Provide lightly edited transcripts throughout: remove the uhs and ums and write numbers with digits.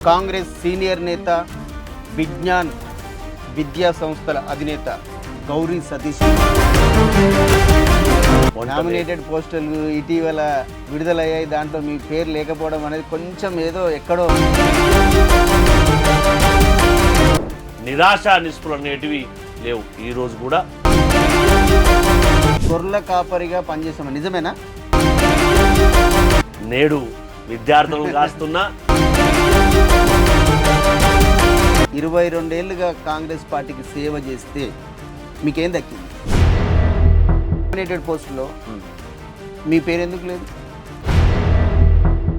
Congress senior నేత, విజ్ఞాన్ విద్యా సంస్థల అధినేత గౌరీ సతీష్ నామినేటెడ్ పోస్టులు ఇటీవల విడుదలయ్యాయి. దాంట్లో మీ పేరు లేకపోవడం అనేది కొంచెం ఏదో ఎక్కడో నిరాశ నిస్పృహలు అనేటివి లేవు. ఈరోజు కూడా గొర్రెల కాపరిగా పనిచేసాము, నిజమేనా? నేడు విద్యార్థులను కాస్తున్నా 22 ఏళ్ళుగా కాంగ్రెస్ పార్టీకి సేవ చేస్తే మీకేం దక్కింది? నామినేటెడ్ పోస్టులో మీ పేరు ఎందుకు లేదు?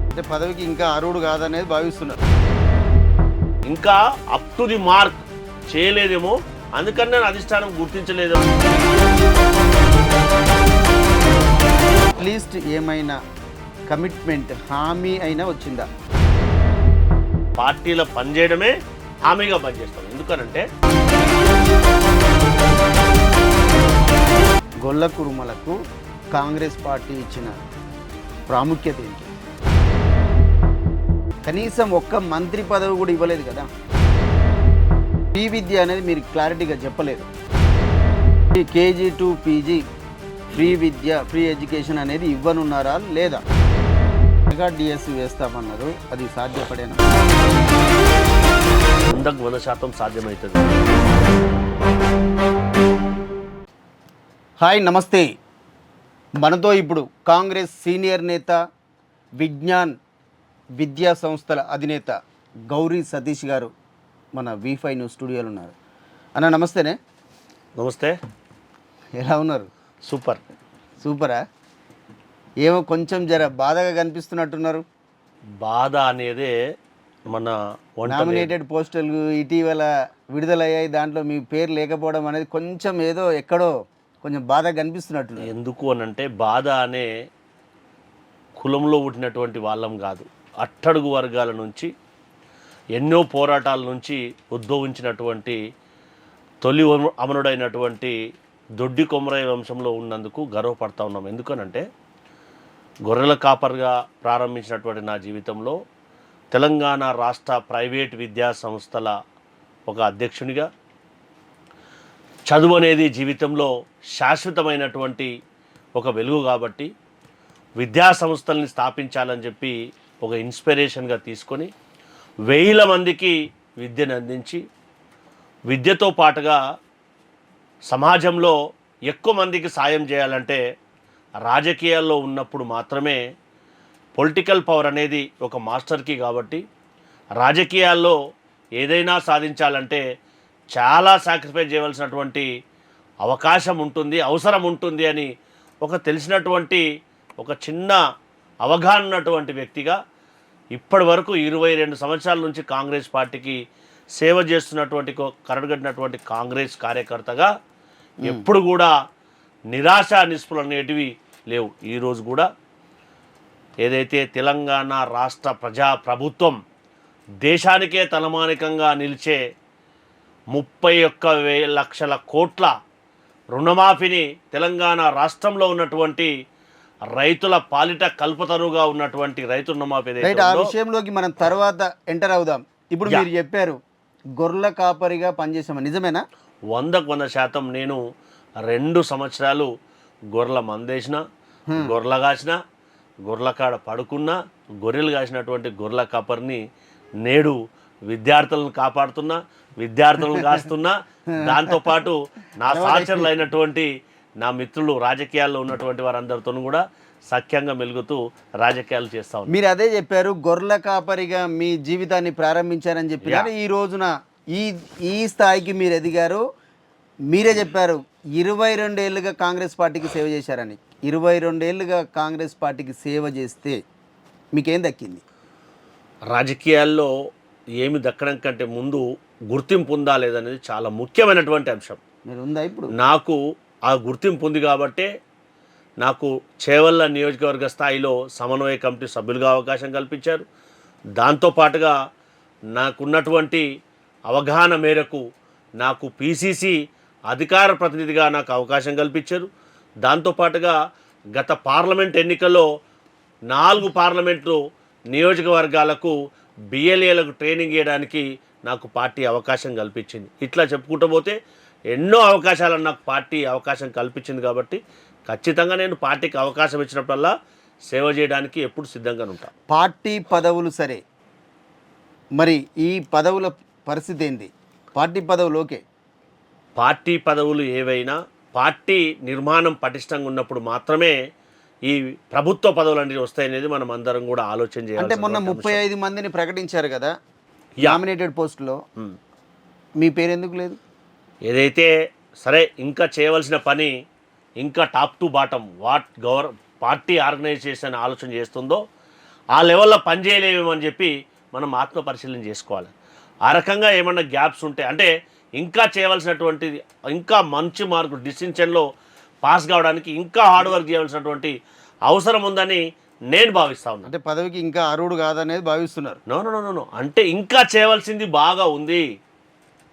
అంటే పదవికి ఇంకా అర్హుడు కాదనేది భావిస్తున్నారు. ఇంకా అప్ టు ది మార్క్ చేయలేదేమో, అందుకని నేను అధిష్టానం గుర్తించలేదేమో. అట్లీస్ట్ ఏమైనా కమిట్మెంట్, హామీ అయినా వచ్చిందా? పార్టీలో పనిచేయడమే హామీగా పనిచేస్తాం. ఎందుకనంటే గొల్ల కురుమలకు కాంగ్రెస్ పార్టీ ఇచ్చిన ప్రాముఖ్యత ఏంటి? కనీసం ఒక్క మంత్రి పదవి కూడా ఇవ్వలేదు కదా. ఫ్రీ విద్య అనేది మీరు క్లారిటీగా చెప్పలేదు. KG to PG free Vidya, free education అనేది ఇవ్వనున్నారా లేదా? మెగా డిఎస్సి వేస్తామన్నారు, అది సాధ్యపడేనా? 100% సాధ్యమవుతుంది. హాయ్, నమస్తే. మనతో ఇప్పుడు కాంగ్రెస్ సీనియర్ నేత, విజ్ఞాన్ విద్యా సంస్థల అధినేత గౌరీ సతీష్ గారు మన V5 న్యూస్ స్టూడియోలో ఉన్నారు. అన్న నమస్తేనే. నమస్తే. ఎలా ఉన్నారు? సూపర్. సూపరా? ఏమో కొంచెం జర బాధగా కనిపిస్తున్నట్టున్నారు. బాధ అనేదే మన నామినేటెడ్ పోస్టులు ఇటీవల విడుదలయ్యాయి. దాంట్లో మీ పేరు లేకపోవడం అనేది కొంచెం ఏదో ఎక్కడో కొంచెం బాధ కనిపిస్తున్నట్టు. ఎందుకు అనంటే, బాధ అనే కులంలో పుట్టినటువంటి వాళ్ళం కాదు. అట్టడుగు వర్గాల నుంచి ఎన్నో పోరాటాల నుంచి ఉద్భవించినటువంటి తొలి అమరుడైనటువంటి దొడ్డి కొమరయ్య వంశంలో ఉన్నందుకు గర్వపడతా ఉన్నాం. ఎందుకనంటే, గొర్రెల కాపర్గా ప్రారంభించినటువంటి నా జీవితంలో తెలంగాణ రాష్ట్ర ప్రైవేట్ విద్యా సంస్థల ఒక అధ్యక్షునిగా, చదువు అనేది జీవితంలో శాశ్వతమైనటువంటి ఒక వెలుగు కాబట్టి విద్యా సంస్థల్ని స్థాపించాలని చెప్పి ఒక ఇన్స్పిరేషన్గా తీసుకొని 1000 మందికి విద్యను అందించి, విద్యతో పాటుగా సమాజంలో ఎక్కువ మందికి సాయం చేయాలంటే రాజకీయాల్లో ఉన్నప్పుడు మాత్రమే పొలిటికల్ పవర్ అనేది ఒక మాస్టర్కి కాబట్టి రాజకీయాల్లో ఏదైనా సాధించాలంటే చాలా సాక్రిఫైస్ చేయవలసినటువంటి అవకాశం ఉంటుంది, అవసరం ఉంటుంది అని ఒక తెలిసినటువంటి ఒక చిన్న అవగాహన ఉన్నటువంటి వ్యక్తిగా ఇప్పటి వరకు 22 సంవత్సరాల నుంచి కాంగ్రెస్ పార్టీకి సేవ చేస్తున్నటువంటి కరడుగట్టినటువంటి కాంగ్రెస్ కార్యకర్తగా ఎప్పుడు కూడా నిరాశ నిస్పృహలు అనేటివి లేవు. ఈరోజు కూడా ఏదైతే తెలంగాణ రాష్ట్ర ప్రభుత్వం దేశానికే తలమానికంగా నిలిచే 31 లక్షల కోట్ల రుణమాఫీని తెలంగాణ రాష్ట్రంలో ఉన్నటువంటి రైతుల పాలిట కల్పతరుగా ఉన్నటువంటి రైతు రుణమాఫీ, ఆ విషయంలోకి మనం తర్వాత ఎంటర్ అవుదాం. ఇప్పుడు మీరు చెప్పారు గొర్రెల కాపరిగా పనిచేసాము, నిజమేనా? 100% నేను 2 సంవత్సరాలు గొర్రెల మందేసిన, గొర్రెల కాసిన, గొర్రెల కాడ పడుకున్నా, గొర్రెలు కాసినటువంటి గొర్రెల కాపరిని నేడు విద్యార్థులను కాపాడుతున్నా, విద్యార్థులను కాస్తున్నా. దాంతోపాటు నా సహచరులు అయినటువంటి నా మిత్రులు రాజకీయాల్లో ఉన్నటువంటి వారందరితో కూడా సఖ్యంగా మెలుగుతూ రాజకీయాలు చేస్తా ఉన్నారు. మీరు అదే చెప్పారు, గొర్రెల కాపరిగా మీ జీవితాన్ని ప్రారంభించారని చెప్పి ఈ రోజున ఈ స్థాయికి మీరు ఎదిగారు. మీరే చెప్పారు 22 ఏళ్ళుగా కాంగ్రెస్ పార్టీకి సేవ చేశారని. 22 ఏళ్ళుగా కాంగ్రెస్ పార్టీకి సేవ చేస్తే మీకేం దక్కింది? రాజకీయాల్లో ఏమి దక్కడం కంటే ముందు గుర్తింపు ఉందా లేదనేది చాలా ముఖ్యమైనటువంటి అంశం. మీరు ఉందా ఇప్పుడు? నాకు ఆ గుర్తింపు ఉంది కాబట్టే నాకు చేవెళ్ళ నియోజకవర్గ స్థాయిలో సమన్వయ కమిటీ సభ్యులుగా అవకాశం కల్పించారు. దాంతోపాటుగా నాకున్నటువంటి అవగాహన మేరకు నాకు PCC అధికార ప్రతినిధిగా నాకు అవకాశం కల్పించారు. దాంతోపాటుగా గత పార్లమెంట్ ఎన్నికల్లో 4 పార్లమెంటు నియోజకవర్గాలకు బిఎల్ఏలకు ట్రైనింగ్ ఇవ్వడానికి నాకు పార్టీ అవకాశం కల్పించింది. ఇట్లా చెప్పుకుంటూ పోతే ఎన్నో అవకాశాలను నాకు పార్టీ అవకాశం కల్పించింది. కాబట్టి ఖచ్చితంగా నేను పార్టీకి అవకాశం ఇచ్చినప్పుడల్లా సేవ చేయడానికి ఎప్పుడు సిద్ధంగా ఉంటాను. పార్టీ పదవులు సరే, మరి ఈ పదవుల పరిస్థితి ఏంది? పార్టీ పదవులు ఓకే, పార్టీ పదవులు ఏవైనా పార్టీ నిర్మాణం పటిష్టంగా ఉన్నప్పుడు మాత్రమే ఈ ప్రభుత్వ పదవులు అనేవి వస్తాయనేది మనం అందరం కూడా ఆలోచన చేయాలి. అంటే మొన్న 35 మందిని ప్రకటించారు కదా నామినేటెడ్ పోస్టులో, మీ పేరు ఎందుకు లేదు? ఏదైతే సరే ఇంకా చేయవలసిన పని ఇంకా top to bottom party organisation ఆలోచన చేస్తుందో ఆ లెవెల్లో పనిచేయలేమని చెప్పి మనం ఆత్మ పరిశీలన చేసుకోవాలి. ఆ రకంగా ఏమన్నా గ్యాప్స్ ఉంటే అంటే ఇంకా చేయవలసినటువంటి ఇంకా మంచి మార్కులు డిస్టింక్షన్లో పాస్ కావడానికి ఇంకా హార్డ్ వర్క్ చేయవలసినటువంటి అవసరం ఉందని నేను భావిస్తా ఉన్నాను. అంటే పదవికి ఇంకా అర్హుడు కాదనేది భావిస్తున్నారు. నో అంటే ఇంకా చేయవలసింది బాగా ఉంది,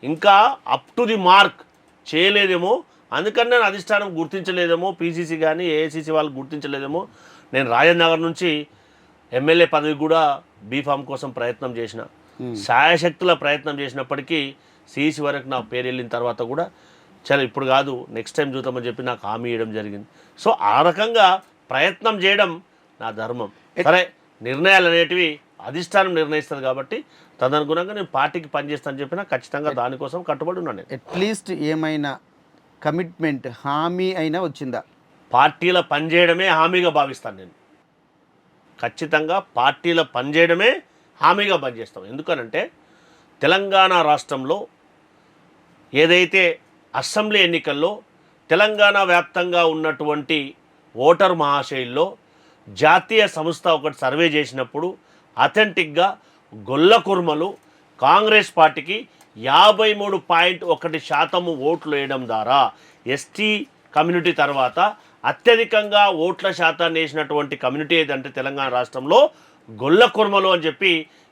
ఇంకా అప్ టు ది మార్క్ చేయలేదేమో, అందుకని నేను అధిష్టానం గుర్తించలేదేమో, పీసీసీ కానీ ఏఐసీసీ వాళ్ళు గుర్తించలేదేమో. నేను రాజేంద్ర నగర్ నుంచి ఎమ్మెల్యే పదవి కూడా బీఫామ్ కోసం ప్రయత్నం చేసిన, శాయశక్తుల ప్రయత్నం చేసినప్పటికీ సిఈసి వరకు నా పేరు వెళ్ళిన తర్వాత కూడా చాలా ఇప్పుడు కాదు నెక్స్ట్ టైం చూద్దామని చెప్పి నాకు హామీ ఇవ్వడం జరిగింది. సో ఆ రకంగా ప్రయత్నం చేయడం నా ధర్మం. సరే, నిర్ణయాలు అనేటివి అధిష్టానం నిర్ణయిస్తుంది కాబట్టి తదనుగుణంగా నేను పార్టీకి పనిచేస్తానని చెప్పినా ఖచ్చితంగా దానికోసం కట్టుబడి ఉన్నాను. అట్లీస్ట్ ఏమైనా కమిట్మెంట్ హామీ అయినా వచ్చిందా? పార్టీల పనిచేయడమే హామీగా భావిస్తాను నేను. ఖచ్చితంగా పార్టీల పనిచేయడమే హామీగా పనిచేస్తాం. ఎందుకనంటే తెలంగాణ రాష్ట్రంలో ఏదైతే అసెంబ్లీ ఎన్నికల్లో తెలంగాణ వ్యాప్తంగా ఉన్నటువంటి ఓటర్ మహాశయుల్లో జాతీయ సంస్థ ఒకటి సర్వే చేసినప్పుడు అథెంటిక్గా గొల్ల కుర్మలు కాంగ్రెస్ పార్టీకి 53.1% ఓట్లు వేయడం ద్వారా ఎస్టీ కమ్యూనిటీ తర్వాత అత్యధికంగా ఓట్ల శాతాన్ని వేసినటువంటి కమ్యూనిటీ ఏదంటే తెలంగాణ రాష్ట్రంలో గొల్ల కుర్మలు అని చెప్పి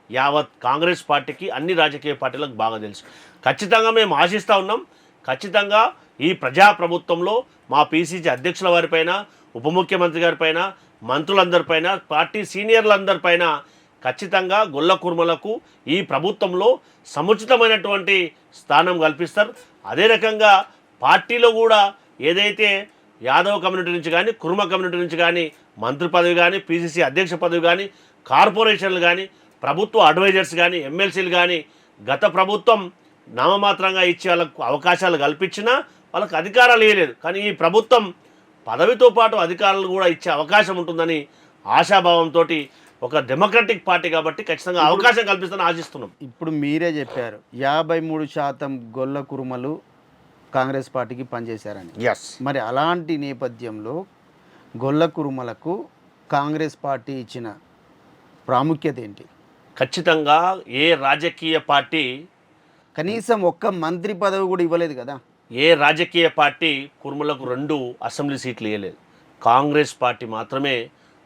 యావత్ కాంగ్రెస్ పార్టీకి అన్ని రాజకీయ పార్టీలకు బాగా తెలుసు. ఖచ్చితంగా మేము ఆశిస్తూ ఉన్నాం. ఖచ్చితంగా ఈ ప్రజాప్రభుత్వంలో మా పీసీసీ అధ్యక్షుల వారిపైన, ఉప ముఖ్యమంత్రి గారిపైన, మంత్రులందరిపైన, పార్టీ సీనియర్లందరిపైన ఖచ్చితంగా గొల్ల కుర్మలకు ఈ ప్రభుత్వంలో సముచితమైనటువంటి స్థానం కల్పిస్తారు. అదే రకంగా పార్టీలో కూడా ఏదైతే యాదవ్ కమ్యూనిటీ నుంచి కానీ, కుర్మ కమ్యూనిటీ నుంచి కానీ మంత్రి పదవి కానీ, పీసీసీ అధ్యక్ష పదవి కానీ, కార్పొరేషన్లు కానీ, ప్రభుత్వ అడ్వైజర్స్ కానీ, ఎమ్మెల్సీలు కానీ గత ప్రభుత్వం నామమాత్రంగా ఇచ్చే వాళ్ళకు అవకాశాలు కల్పించినా వాళ్ళకు అధికారాలు ఇవ్వలేదు. కానీ ఈ ప్రభుత్వం పదవితో పాటు అధికారాలు కూడా ఇచ్చే అవకాశం ఉంటుందని ఆశాభావంతో ఒక డెమోక్రటిక్ పార్టీ కాబట్టి ఖచ్చితంగా అవకాశం కల్పిస్తానని ఆశిస్తున్నాం. ఇప్పుడు మీరే చెప్పారు 53% గొల్ల కురుమలు కాంగ్రెస్ పార్టీకి పనిచేశారని. మరి అలాంటి నేపథ్యంలో గొల్ల కురుమలకు కాంగ్రెస్ పార్టీ ఇచ్చిన ప్రాముఖ్యత ఏంటి? ఖచ్చితంగా ఏ రాజకీయ పార్టీ కనీసం ఒక్క మంత్రి పదవి కూడా ఇవ్వలేదు కదా. ఏ రాజకీయ పార్టీ కుర్మలకు 2 అసెంబ్లీ సీట్లు ఇవ్వలేదు. కాంగ్రెస్ పార్టీ మాత్రమే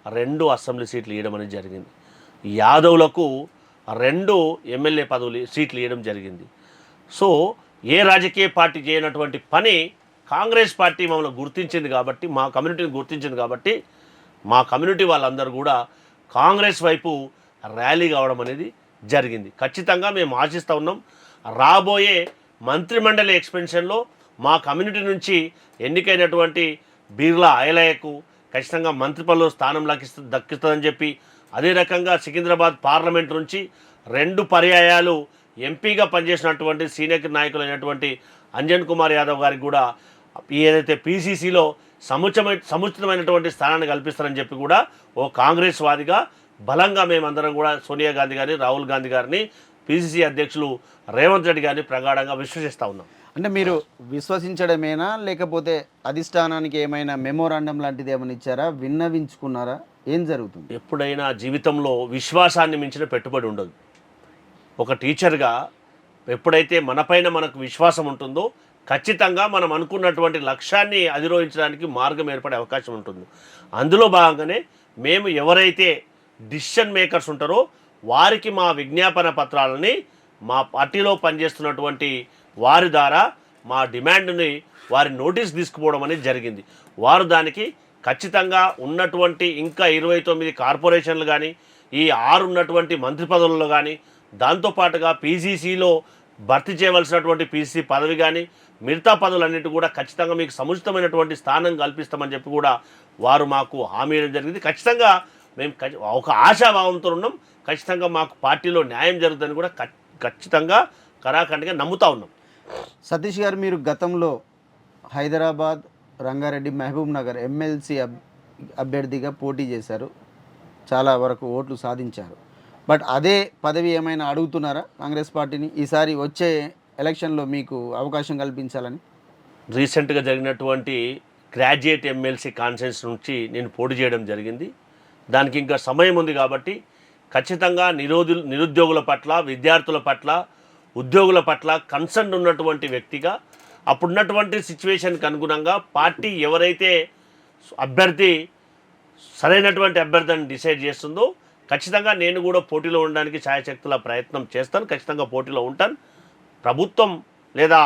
2 అసెంబ్లీ సీట్లు ఇవ్వడం అనేది జరిగింది. యాదవులకు 2 ఎమ్మెల్యే సీట్లు ఇవ్వడం జరిగింది. సో ఏ రాజకీయ పార్టీ చేయనటువంటి పని కాంగ్రెస్ పార్టీ మమ్మల్ని గుర్తించింది కాబట్టి, మా కమ్యూనిటీని గుర్తించింది కాబట్టి మా కమ్యూనిటీ వాళ్ళందరూ కూడా కాంగ్రెస్ వైపు ర్యాలీ కావడం అనేది జరిగింది. ఖచ్చితంగా మేము ఆశిస్తూ ఉన్నాం రాబోయే మంత్రిమండలి ఎక్స్పెన్షన్లో మా కమ్యూనిటీ నుంచి ఎన్నికైనటువంటి బీర్లా ఐలయ్యకు ఖచ్చితంగా మంత్రి పదవిలో స్థానం దక్కిస్తుందని చెప్పి, అదే రకంగా సికింద్రాబాద్ పార్లమెంట్ నుంచి 2 పర్యాయాలు ఎంపీగా పనిచేసినటువంటి సీనియర్ నాయకులైనటువంటి అంజన్ కుమార్ యాదవ్ గారికి కూడా ఏదైతే పీసీసీలో సముచితమైనటువంటి స్థానాన్ని కల్పిస్తారని చెప్పి కూడా ఓ కాంగ్రెస్ వాదిగా బలంగా మేమందరం కూడా సోనియా గాంధీ గారిని, రాహుల్ గాంధీ గారిని, పీసీసీ అధ్యక్షులు రేవంత్ రెడ్డి గారిని ప్రగాఢంగా విశ్వసిస్తూ ఉన్నాం. అంటే మీరు విశ్వసించడమేనా, లేకపోతే అధిష్టానానికి ఏమైనా మెమోరాండం లాంటిది ఏమైనా ఇచ్చారా, విన్నవించుకున్నారా, ఏం జరుగుతుంది? ఎప్పుడైనా జీవితంలో విశ్వాసాన్ని మించిన పెట్టుబడి ఉండదు. ఒక టీచర్గా ఎప్పుడైతే మనపైన మనకు విశ్వాసం ఉంటుందో ఖచ్చితంగా మనం అనుకున్నటువంటి లక్ష్యాన్ని అధిరోహించడానికి మార్గం ఏర్పడే అవకాశం ఉంటుంది. అందులో భాగంగానే మేము ఎవరైతే డిసిషన్ మేకర్స్ ఉంటారో వారికి మా విజ్ఞాపన పత్రాలని మా పార్టీలో పనిచేస్తున్నటువంటి వారి ద్వారా మా డిమాండ్ని వారి నోటీస్ తీసుకుపోవడం అనేది జరిగింది. వారు దానికి ఖచ్చితంగా ఉన్నటువంటి ఇంకా 29 కార్పొరేషన్లు కానీ, ఈ 6 ఉన్నటువంటి మంత్రి పదవుల్లో కానీ, దాంతోపాటుగా పీసీసీలో భర్తీ చేయవలసినటువంటి పీసీసీ పదవి కానీ, మిగతా పదవులన్నిటి కూడా ఖచ్చితంగా మీకు సముచితమైనటువంటి స్థానం కల్పిస్తామని చెప్పి కూడా వారు మాకు హామీ ఇవ్వడం జరిగింది. ఖచ్చితంగా మేము ఒక ఆశాభావంతో ఉన్నాం. ఖచ్చితంగా మాకు పార్టీలో న్యాయం జరుగుతుందని కూడా ఖచ్చితంగా కరాఖండిగా నమ్ముతా ఉన్నాం. సతీష్ గారు, మీరు గతంలో హైదరాబాద్, రంగారెడ్డి, మహబూబ్ నగర్ ఎమ్మెల్సీ అభ్యర్థిగా పోటీ చేశారు. చాలా వరకు ఓట్లు సాధించారు. బట్ అదే పదవి ఏమైనా అడుగుతున్నారా కాంగ్రెస్ పార్టీని ఈసారి వచ్చే ఎలక్షన్లో మీకు అవకాశం కల్పించాలని? రీసెంట్గా జరిగినటువంటి గ్రాడ్యుయేట్ ఎమ్మెల్సీ కాన్ఫరెన్స్ నుంచి నేను పోటీ చేయడం జరిగింది. దానికి ఇంకా సమయం ఉంది కాబట్టి ఖచ్చితంగా నిరుద్యోగుల పట్ల, విద్యార్థుల పట్ల, ఉద్యోగుల పట్ల కన్సర్న్ ఉన్నటువంటి వ్యక్తిగా అప్పుడున్నటువంటి సిచ్యువేషన్కి అనుగుణంగా పార్టీ ఎవరైతే అభ్యర్థి సరైనటువంటి అభ్యర్థిని డిసైడ్ చేస్తుందో ఖచ్చితంగా నేను కూడా పోటీలో ఉండడానికి ఛాయశక్తుల ప్రయత్నం చేస్తాను. ఖచ్చితంగా పోటీలో ఉంటాను. ప్రభుత్వం లేదా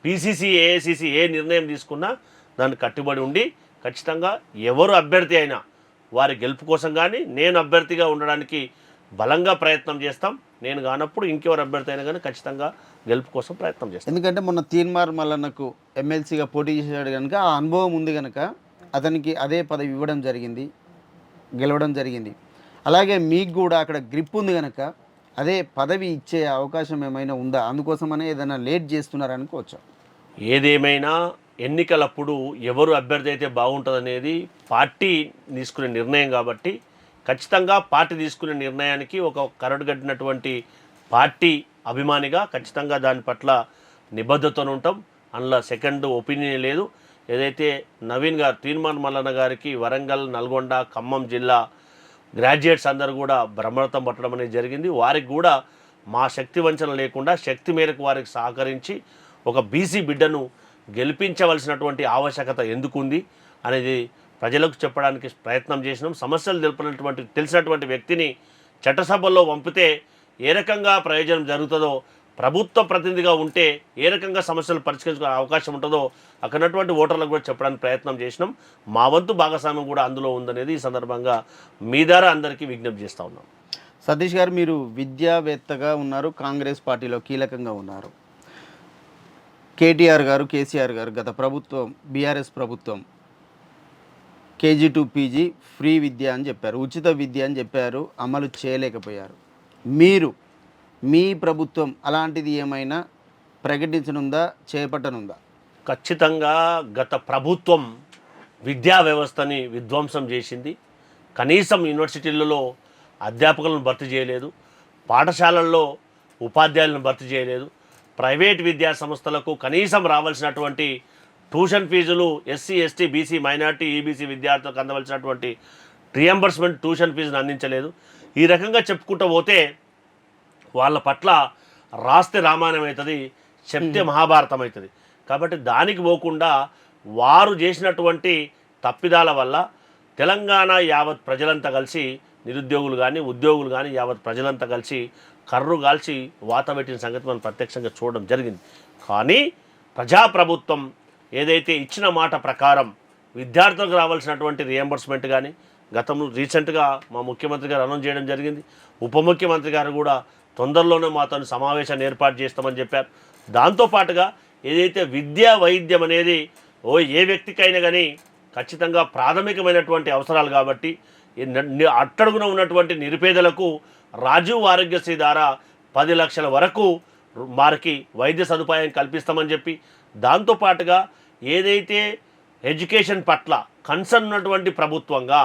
పీసీసీ, ఏఐసీసీ ఏ నిర్ణయం తీసుకున్నా దాన్ని కట్టుబడి ఉండి ఖచ్చితంగా ఎవరు అభ్యర్థి అయినా వారి గెలుపు కోసం కానీ, నేను అభ్యర్థిగా ఉండడానికి బలంగా ప్రయత్నం చేస్తాం. నేను కానప్పుడు ఇంకెవరు అభ్యర్థి అయినా కానీ ఖచ్చితంగా గెలుపు కోసం ప్రయత్నం చేస్తాం. ఎందుకంటే మొన్న తీన్మార్ మల్లన్నకు ఎమ్మెల్సీగా పోటీ చేశాడు కనుక ఆ అనుభవం ఉంది కనుక అతనికి అదే పదవి ఇవ్వడం జరిగింది, గెలవడం జరిగింది. అలాగే మీకు కూడా అక్కడ గ్రిప్ ఉంది కనుక అదే పదవి ఇచ్చే అవకాశం ఏమైనా ఉందా? అందుకోసమనే ఏదైనా లేట్ చేస్తున్నారనుకోవచ్చా? ఏదేమైనా ఎన్నికలప్పుడు ఎవరు అభ్యర్థి అయితే బాగుంటుందనేది పార్టీ తీసుకునే నిర్ణయం కాబట్టి ఖచ్చితంగా పార్టీ తీసుకునే నిర్ణయానికి ఒక కరడుగట్టినటువంటి పార్టీ అభిమానిగా ఖచ్చితంగా దాని పట్ల నిబద్ధతను ఉంటాం. అందులో సెకండ్ ఒపీనియన్ లేదు. ఏదైతే నవీన్ గారు, తీన్మార్ మల్లన్న గారికి వరంగల్, నల్గొండ, ఖమ్మం జిల్లా గ్రాడ్యుయేట్స్ అందరూ కూడా బ్రహ్మరథం పట్టడం అనేది జరిగింది. వారికి కూడా మా శక్తి వంచన లేకుండా శక్తి మేరకు వారికి సహకరించి ఒక బీసీ బిడ్డను గెలిపించవలసినటువంటి ఆవశ్యకత ఎందుకుంది అనేది ప్రజలకు చెప్పడానికి ప్రయత్నం చేసినాం. సమస్యలు తెలిసినటువంటి వ్యక్తిని చట్టసభల్లో పంపితే ఏ రకంగా ప్రయోజనం జరుగుతుందో, ప్రభుత్వ ప్రతినిధిగా ఉంటే ఏ రకంగా సమస్యలు పరిష్కరించుకునే అవకాశం ఉంటుందో అక్కడటువంటి ఓటర్లకు కూడా చెప్పడానికి ప్రయత్నం చేసినాం. మా వంతు భాగస్వామ్యం కూడా అందులో ఉందనేది ఈ సందర్భంగా మీ ద్వారా అందరికీ విజ్ఞప్తి చేస్తూ ఉన్నాం. సతీష్ గారు, మీరు విద్యావేత్తగా ఉన్నారు, కాంగ్రెస్ పార్టీలో కీలకంగా ఉన్నారు. కేటీఆర్ గారు, కేసీఆర్ గారు గత ప్రభుత్వం, బీఆర్ఎస్ ప్రభుత్వం కేజీ టు పీజీ ఫ్రీ విద్య అని చెప్పారు, ఉచిత విద్య అని చెప్పారు, అమలు చేయలేకపోయారు. మీరు మీ ప్రభుత్వం అలాంటిది ఏమైనా ప్రకటించనుందా, చేపట్టనుందా? ఖచ్చితంగా గత ప్రభుత్వం విద్యా వ్యవస్థని విధ్వంసం చేసింది. కనీసం యూనివర్సిటీలలో అధ్యాపకులను భర్తీ చేయలేదు, పాఠశాలల్లో ఉపాధ్యాయులను భర్తీ చేయలేదు, ప్రైవేట్ విద్యా సంస్థలకు కనీసం రావాల్సినటువంటి ట్యూషన్ ఫీజులు SC, ST, BC, minority, EBC విద్యార్థులకు అందవలసినటువంటి రియంబర్స్మెంట్ ట్యూషన్ ఫీజును అందించలేదు. ఈ రకంగా చెప్పుకుంటూ పోతే వాళ్ళ పట్ల రాస్తే రామాయణం అవుతుంది, చెప్తే మహాభారతం అవుతుంది. కాబట్టి దానికి పోకుండా వారు చేసినటువంటి తప్పిదాల వల్ల తెలంగాణ యావత్ ప్రజలంతా కలిసి, నిరుద్యోగులు కానీ ఉద్యోగులు కానీ యావత్ ప్రజలంతా కలిసి కర్రు కాల్చి వాత పెట్టిన సంగతి మనం ప్రత్యక్షంగా చూడడం జరిగింది. కానీ ప్రజాప్రభుత్వం ఏదైతే ఇచ్చిన మాట ప్రకారం విద్యార్థులకు రావాల్సినటువంటి రియంబర్స్మెంట్ కానీ గతంలో రీసెంట్గా మా ముఖ్యమంత్రి గారు అనౌన్స్ చేయడం జరిగింది. ఉప ముఖ్యమంత్రి గారు కూడా తొందరలోనే మాతో సమావేశాన్ని ఏర్పాటు చేస్తామని చెప్పారు. దాంతోపాటుగా ఏదైతే విద్యా వైద్యం అనేది ఏ వ్యక్తికైనా కానీ ఖచ్చితంగా ప్రాథమికమైనటువంటి అవసరాలు కాబట్టి అట్టడుగున ఉన్నటువంటి నిరుపేదలకు రాజీవ్ ఆరోగ్యశ్రీ ద్వారా 10 లక్షల వరకు వారికి వైద్య సదుపాయం కల్పిస్తామని చెప్పి, దాంతోపాటుగా ఏదైతే ఎడ్యుకేషన్ పట్ల కన్సర్న్ ఉన్నటువంటి ప్రభుత్వంగా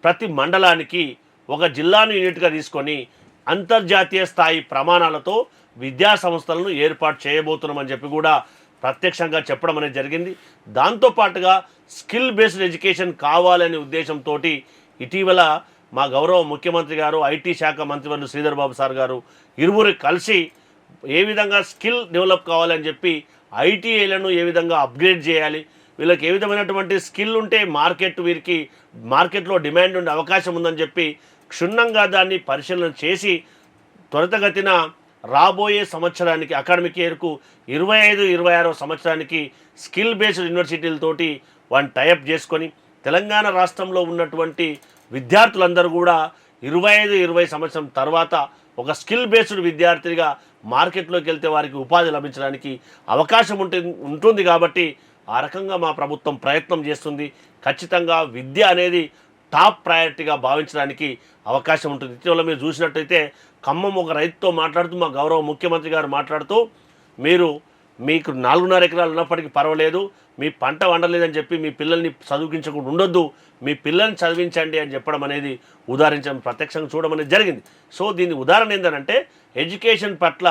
ప్రతి మండలానికి ఒక జిల్లాను యూనిట్గా తీసుకొని అంతర్జాతీయ స్థాయి ప్రమాణాలతో విద్యా సంస్థలను ఏర్పాటు చేయబోతున్నామని చెప్పి కూడా ప్రత్యక్షంగా చెప్పడం అనేది జరిగింది. దాంతోపాటుగా స్కిల్ బేస్డ్ ఎడ్యుకేషన్ కావాలనే ఉద్దేశంతో ఇటీవల మా గౌరవ ముఖ్యమంత్రి గారు, ఐటీ శాఖ మంత్రివర్యులు శ్రీధర్ బాబు సార్ గారు ఇరువురు కలిసి ఏ విధంగా స్కిల్ డెవలప్ కావాలని చెప్పి ఐటీఐలను ఏ విధంగా అప్గ్రేడ్ చేయాలి, వీళ్ళకి ఏ విధమైనటువంటి స్కిల్ ఉంటే వీరికి మార్కెట్లో డిమాండ్ ఉండే అవకాశం ఉందని చెప్పి క్షుణ్ణంగా దాన్ని పరిశీలన చేసి త్వరితగతిన రాబోయే సంవత్సరానికి అకాడమిక్ ఇయర్కు 25-26 సంవత్సరానికి స్కిల్ బేస్డ్ యూనివర్సిటీలతోటి వాటిని టైఅప్ చేసుకొని తెలంగాణ రాష్ట్రంలో ఉన్నటువంటి విద్యార్థులందరూ కూడా 20 సంవత్సరం తర్వాత ఒక స్కిల్ బేస్డ్ విద్యార్థిగా మార్కెట్లోకి వెళ్తే వారికి ఉపాధి లభించడానికి అవకాశం ఉంటుంది కాబట్టి ఆ రకంగా మా ప్రభుత్వం ప్రయత్నం చేస్తుంది. ఖచ్చితంగా విద్య అనేది టాప్ ప్రయారిటీగా భావించడానికి అవకాశం ఉంటుంది. ఇటీవల మీరు చూసినట్టయితే ఖమ్మం ఒక రైతుతో మాట్లాడుతూ మా గౌరవ ముఖ్యమంత్రి గారు మాట్లాడుతూ మీకు 4.5 ఎకరాలు ఉన్నప్పటికీ పర్వాలేదు, మీ పంట వండలేదని చెప్పి మీ పిల్లల్ని చదివించకుండా ఉండొద్దు, మీ పిల్లల్ని చదివించండి అని చెప్పడం అనేది ఉదాహరించడం ప్రత్యక్షంగా చూడడం అనేది జరిగింది. సో దీని ఉదాహరణ ఏంటంటే ఎడ్యుకేషన్ పట్ల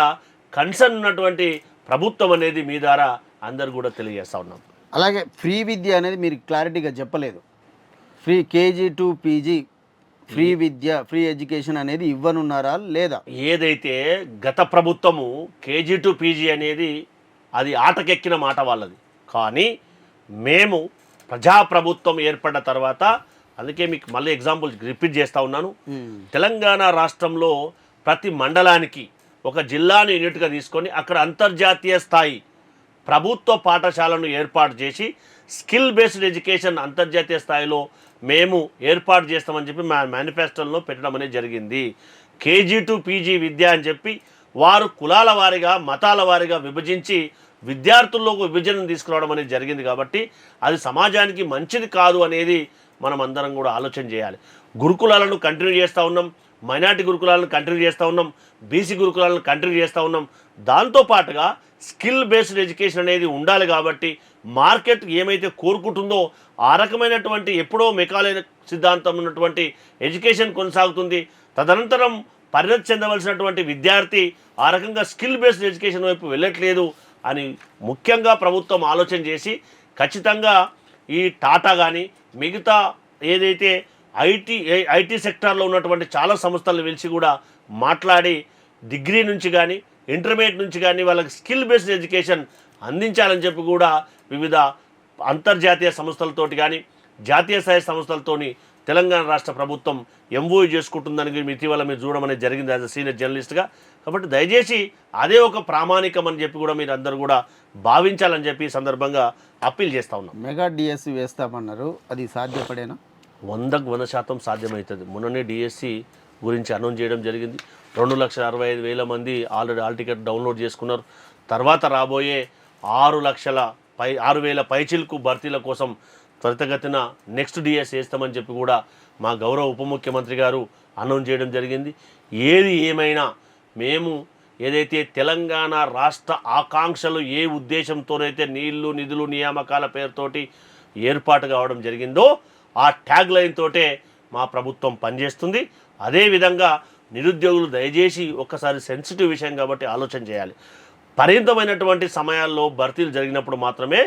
కన్సర్న్ ఉన్నటువంటి ప్రభుత్వం అనేది మీ ద్వారా అందరు కూడా తెలియజేస్తూ ఉన్నాం. అలాగే ఫ్రీ విద్య అనేది మీరు క్లారిటీగా చెప్పలేదు. Free KG to PG free Vidya free education అనేది ఇవ్వనున్నారా లేదా? ఏదైతే గత ప్రభుత్వము కేజీ టు పీజీ అనేది అది ఆటకెక్కిన మాట వాళ్ళది. కానీ మేము ప్రజాప్రభుత్వం ఏర్పడ్డ తర్వాత, అందుకే మీకు మళ్ళీ ఎగ్జాంపుల్ రిపీట్ చేస్తూ ఉన్నాను, తెలంగాణ రాష్ట్రంలో ప్రతి మండలానికి ఒక జిల్లాను యూనిట్గా తీసుకొని అక్కడ అంతర్జాతీయ స్థాయి ప్రభుత్వ పాఠశాలను ఏర్పాటు చేసి స్కిల్ బేస్డ్ ఎడ్యుకేషన్ అంతర్జాతీయ స్థాయిలో మేము ఏర్పాటు చేస్తామని చెప్పి మా మేనిఫెస్టోలో పెట్టడం అనేది జరిగింది. కేజీ టు పీజీ విద్య అని చెప్పి వారు కులాల వారీగా మతాల వారీగా విభజించి విద్యార్థుల్లోకి విభజన తీసుకురావడం అనేది జరిగింది. కాబట్టి అది సమాజానికి మంచిది కాదు అనేది మనం అందరం కూడా ఆలోచన చేయాలి. గురుకులాలను కంటిన్యూ చేస్తూ ఉన్నాం, మైనార్టీ గురుకులాలను కంటిన్యూ చేస్తూ ఉన్నాం, బీసీ గురుకులాలను కంటిన్యూ చేస్తూ ఉన్నాం. దాంతోపాటుగా స్కిల్ బేస్డ్ ఎడ్యుకేషన్ అనేది ఉండాలి. కాబట్టి మార్కెట్ ఏమైతే కోరుకుంటుందో ఆ రకమైనటువంటి ఎప్పుడో మెకాలే సిద్ధాంతం ఉన్నటువంటి ఎడ్యుకేషన్ కొనసాగుతుంది. తదనంతరం పరిణతి చెందవలసినటువంటి విద్యార్థి ఆ రకంగా స్కిల్ బేస్డ్ ఎడ్యుకేషన్ వైపు వెళ్ళట్లేదు అని ముఖ్యంగా ప్రభుత్వం ఆలోచన చేసి ఖచ్చితంగా ఈ టాటా కానీ మిగతా ఏదైతే ఐటీ సెక్టార్లో ఉన్నటువంటి చాలా సంస్థలను పిలిచి కూడా మాట్లాడి డిగ్రీ నుంచి కానీ ఇంటర్మీడియట్ నుంచి కానీ వాళ్ళకి స్కిల్ బేస్డ్ ఎడ్యుకేషన్ అందించాలని చెప్పి కూడా వివిధ అంతర్జాతీయ సంస్థలతోటి కానీ జాతీయ స్థాయి సంస్థలతోని తెలంగాణ రాష్ట్ర ప్రభుత్వం ఎంఓయూ చేసుకుంటుందని ఇటీవల మీరు చూడడం అనేది జరిగింది యాజ్ అ సీనియర్ జర్నలిస్ట్గా. కాబట్టి దయచేసి అదే ఒక ప్రామాణికం అని చెప్పి కూడా మీరు అందరూ కూడా భావించాలని చెప్పి ఈ సందర్భంగా అప్పీల్ చేస్తూ ఉన్నాం. మెగా డిఎస్సి వేస్తామన్నారు, అది సాధ్యపడేనా? 100% సాధ్యమవుతుంది. మొన్ననే డిఎస్సి గురించి అనౌన్స్ చేయడం జరిగింది. 2,65,000 మంది ఆల్రెడీ హాల్ టికెట్ డౌన్లోడ్ చేసుకున్నారు. తర్వాత రాబోయే 6,000 పైచిల్కు భర్తీల కోసం త్వరితగతిన నెక్స్ట్ డిఎస్ వేస్తామని చెప్పి కూడా మా గౌరవ ఉప ముఖ్యమంత్రి గారు అనౌన్స్ చేయడం జరిగింది. ఏది ఏమైనా మేము ఏదైతే తెలంగాణ రాష్ట్ర ఆకాంక్షలు ఏ ఉద్దేశంతోనైతే నీళ్లు నిధులు నియామకాల పేరుతోటి ఏర్పాటు కావడం జరిగిందో ఆ ట్యాగ్ లైన్ తోటే మా ప్రభుత్వం పనిచేస్తుంది. అదేవిధంగా నిరుద్యోగులు దయచేసి ఒక్కసారి సెన్సిటివ్ విషయం కాబట్టి ఆలోచన చేయాలి. పరిమితమైనటువంటి సమయాల్లో భర్తీలు జరిగినప్పుడు మాత్రమే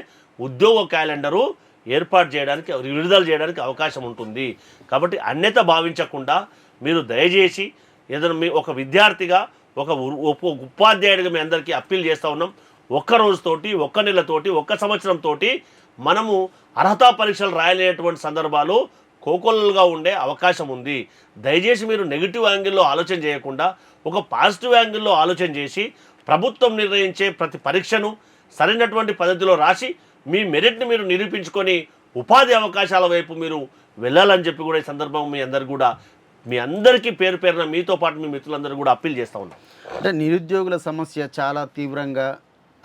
ఉద్యోగ క్యాలెండరు ఏర్పాటు చేయడానికి విడుదల చేయడానికి అవకాశం ఉంటుంది. కాబట్టి అన్యత భావించకుండా మీరు దయచేసి ఏదైనా మీ ఒక విద్యార్థిగా ఒక ఉపాధ్యాయుడిగా మీ అందరికీ అప్పీల్ చేస్తూ ఉన్నాం. ఒక్క రోజుతోటి ఒక్క నెలతోటి ఒక్క సంవత్సరంతో మనము అర్హతా పరీక్షలు రాయలేనటువంటి సందర్భాలు కోకొల్లలుగా ఉండే అవకాశం ఉంది. దయచేసి మీరు నెగిటివ్ యాంగిల్లో ఆలోచన చేయకుండా ఒక పాజిటివ్ యాంగిల్లో ఆలోచన చేసి ప్రభుత్వం నిర్ణయించే ప్రతి పరీక్షను సరైనటువంటి పద్ధతిలో రాసి మీ మెరిట్ని మీరు నిరూపించుకొని ఉపాధి అవకాశాల వైపు మీరు వెళ్ళాలని చెప్పి కూడా ఈ సందర్భం మీ అందరికీ పేరు పేరున మీతో పాటు మీ మిత్రులందరూ కూడా అప్పీల్ చేస్తూ ఉన్నాం. అంటే నిరుద్యోగుల సమస్య చాలా తీవ్రంగా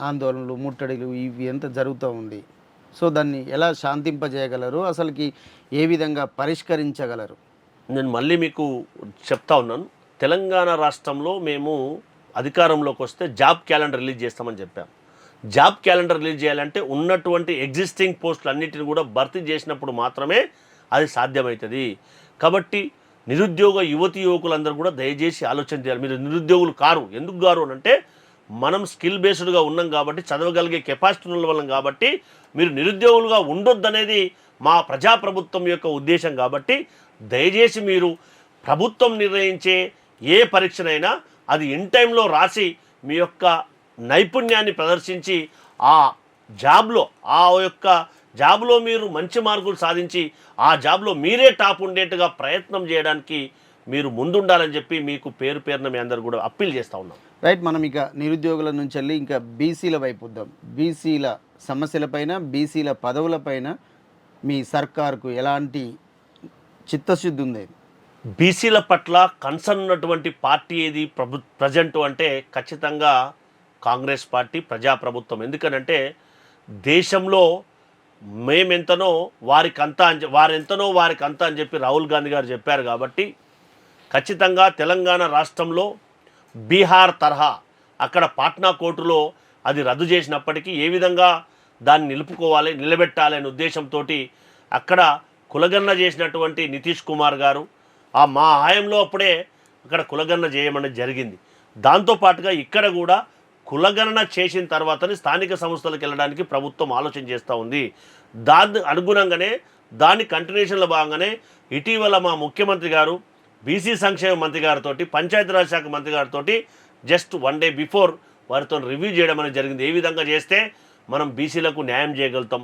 ఆందోళనలు ముట్టడిలు ఇవి ఎంత జరుగుతూ ఉంది. సో దాన్ని ఎలా శాంతింపజేయగలరు, అసలుకి ఏ విధంగా పరిష్కరించగలరు? నేను మళ్ళీ మీకు చెప్తా ఉన్నాను. తెలంగాణ రాష్ట్రంలో మేము అధికారంలోకి వస్తే జాబ్ క్యాలెండర్ రిలీజ్ చేస్తామని చెప్పాం. జాబ్ క్యాలెండర్ రిలీజ్ చేయాలంటే ఉన్నటువంటి ఎగ్జిస్టింగ్ పోస్టులు అన్నిటిని కూడా భర్తీ చేసినప్పుడు మాత్రమే అది సాధ్యమవుతుంది. కాబట్టి నిరుద్యోగ యువకులందరూ కూడా దయచేసి ఆలోచన చేయాలి. మీరు నిరుద్యోగులు కారు, ఎందుకు కారు అని అంటే మనం స్కిల్ బేస్డ్గా ఉన్నాం కాబట్టి, చదవగలిగే కెపాసిటీ ఉన్న వాళ్ళం కాబట్టి మీరు నిరుద్యోగులుగా ఉండొద్దనేది మా ప్రజాప్రభుత్వం యొక్క ఉద్దేశం. కాబట్టి దయచేసి మీరు ప్రభుత్వం నిర్ణయించే ఏ పరీక్షనైనా అది ఇన్ టైంలో రాసి మీ యొక్క నైపుణ్యాన్ని ప్రదర్శించి ఆ జాబ్లో మీరు మంచి మార్కులు సాధించి ఆ జాబ్లో మీరే టాప్ ఉండేట్టుగా ప్రయత్నం చేయడానికి మీరు ముందుండాలని చెప్పి మీకు పేరున మీ అందరు కూడా అప్పీల్ చేస్తూ ఉన్నాం. రైట్, మనం ఇక నిరుద్యోగుల నుంచి వెళ్ళి ఇంకా బీసీల వైపు వద్దాం. బీసీల సమస్యలపైన, బీసీల పదవులపైన మీ సర్కార్కు ఎలాంటి చిత్తశుద్ధి ఉంది? బీసీల పట్ల కన్సర్న్ ఉన్నటువంటి పార్టీ ఏది ప్రజెంట్ అంటే ఖచ్చితంగా కాంగ్రెస్ పార్టీ, ప్రజాప్రభుత్వం. ఎందుకనంటే దేశంలో మేమెంతనో వారికంతా వారెంతనో వారికంతా అని చెప్పి రాహుల్ గాంధీ గారు చెప్పారు. కాబట్టి ఖచ్చితంగా తెలంగాణ రాష్ట్రంలో బీహార్ తరహా అక్కడ పాట్నా కోర్టులో అది రద్దు చేసినప్పటికీ ఏ విధంగా దాన్ని నిలబెట్టాలి అనే ఉద్దేశంతో అక్కడ కులగణన చేసినటువంటి నితీష్ కుమార్ గారు మా హయాంలో అప్పుడే అక్కడ కులగణన చేయమనేది జరిగింది. దాంతోపాటుగా ఇక్కడ కూడా కులగణన చేసిన తర్వాతనే స్థానిక సంస్థలకు వెళ్ళడానికి ప్రభుత్వం ఆలోచన చేస్తూ ఉంది. దాని అనుగుణంగానే దాని కంటిన్యూషన్లో భాగంగానే ఇటీవల మా ముఖ్యమంత్రి గారు బీసీ సంక్షేమ మంత్రి గారితో, పంచాయతీరాజ్ శాఖ మంత్రి గారితో జస్ట్ 1 డే బిఫోర్ వారితో రివ్యూ చేయడం అనేది జరిగింది. ఏ విధంగా చేస్తే మనం బీసీలకు న్యాయం చేయగలుగుతాం,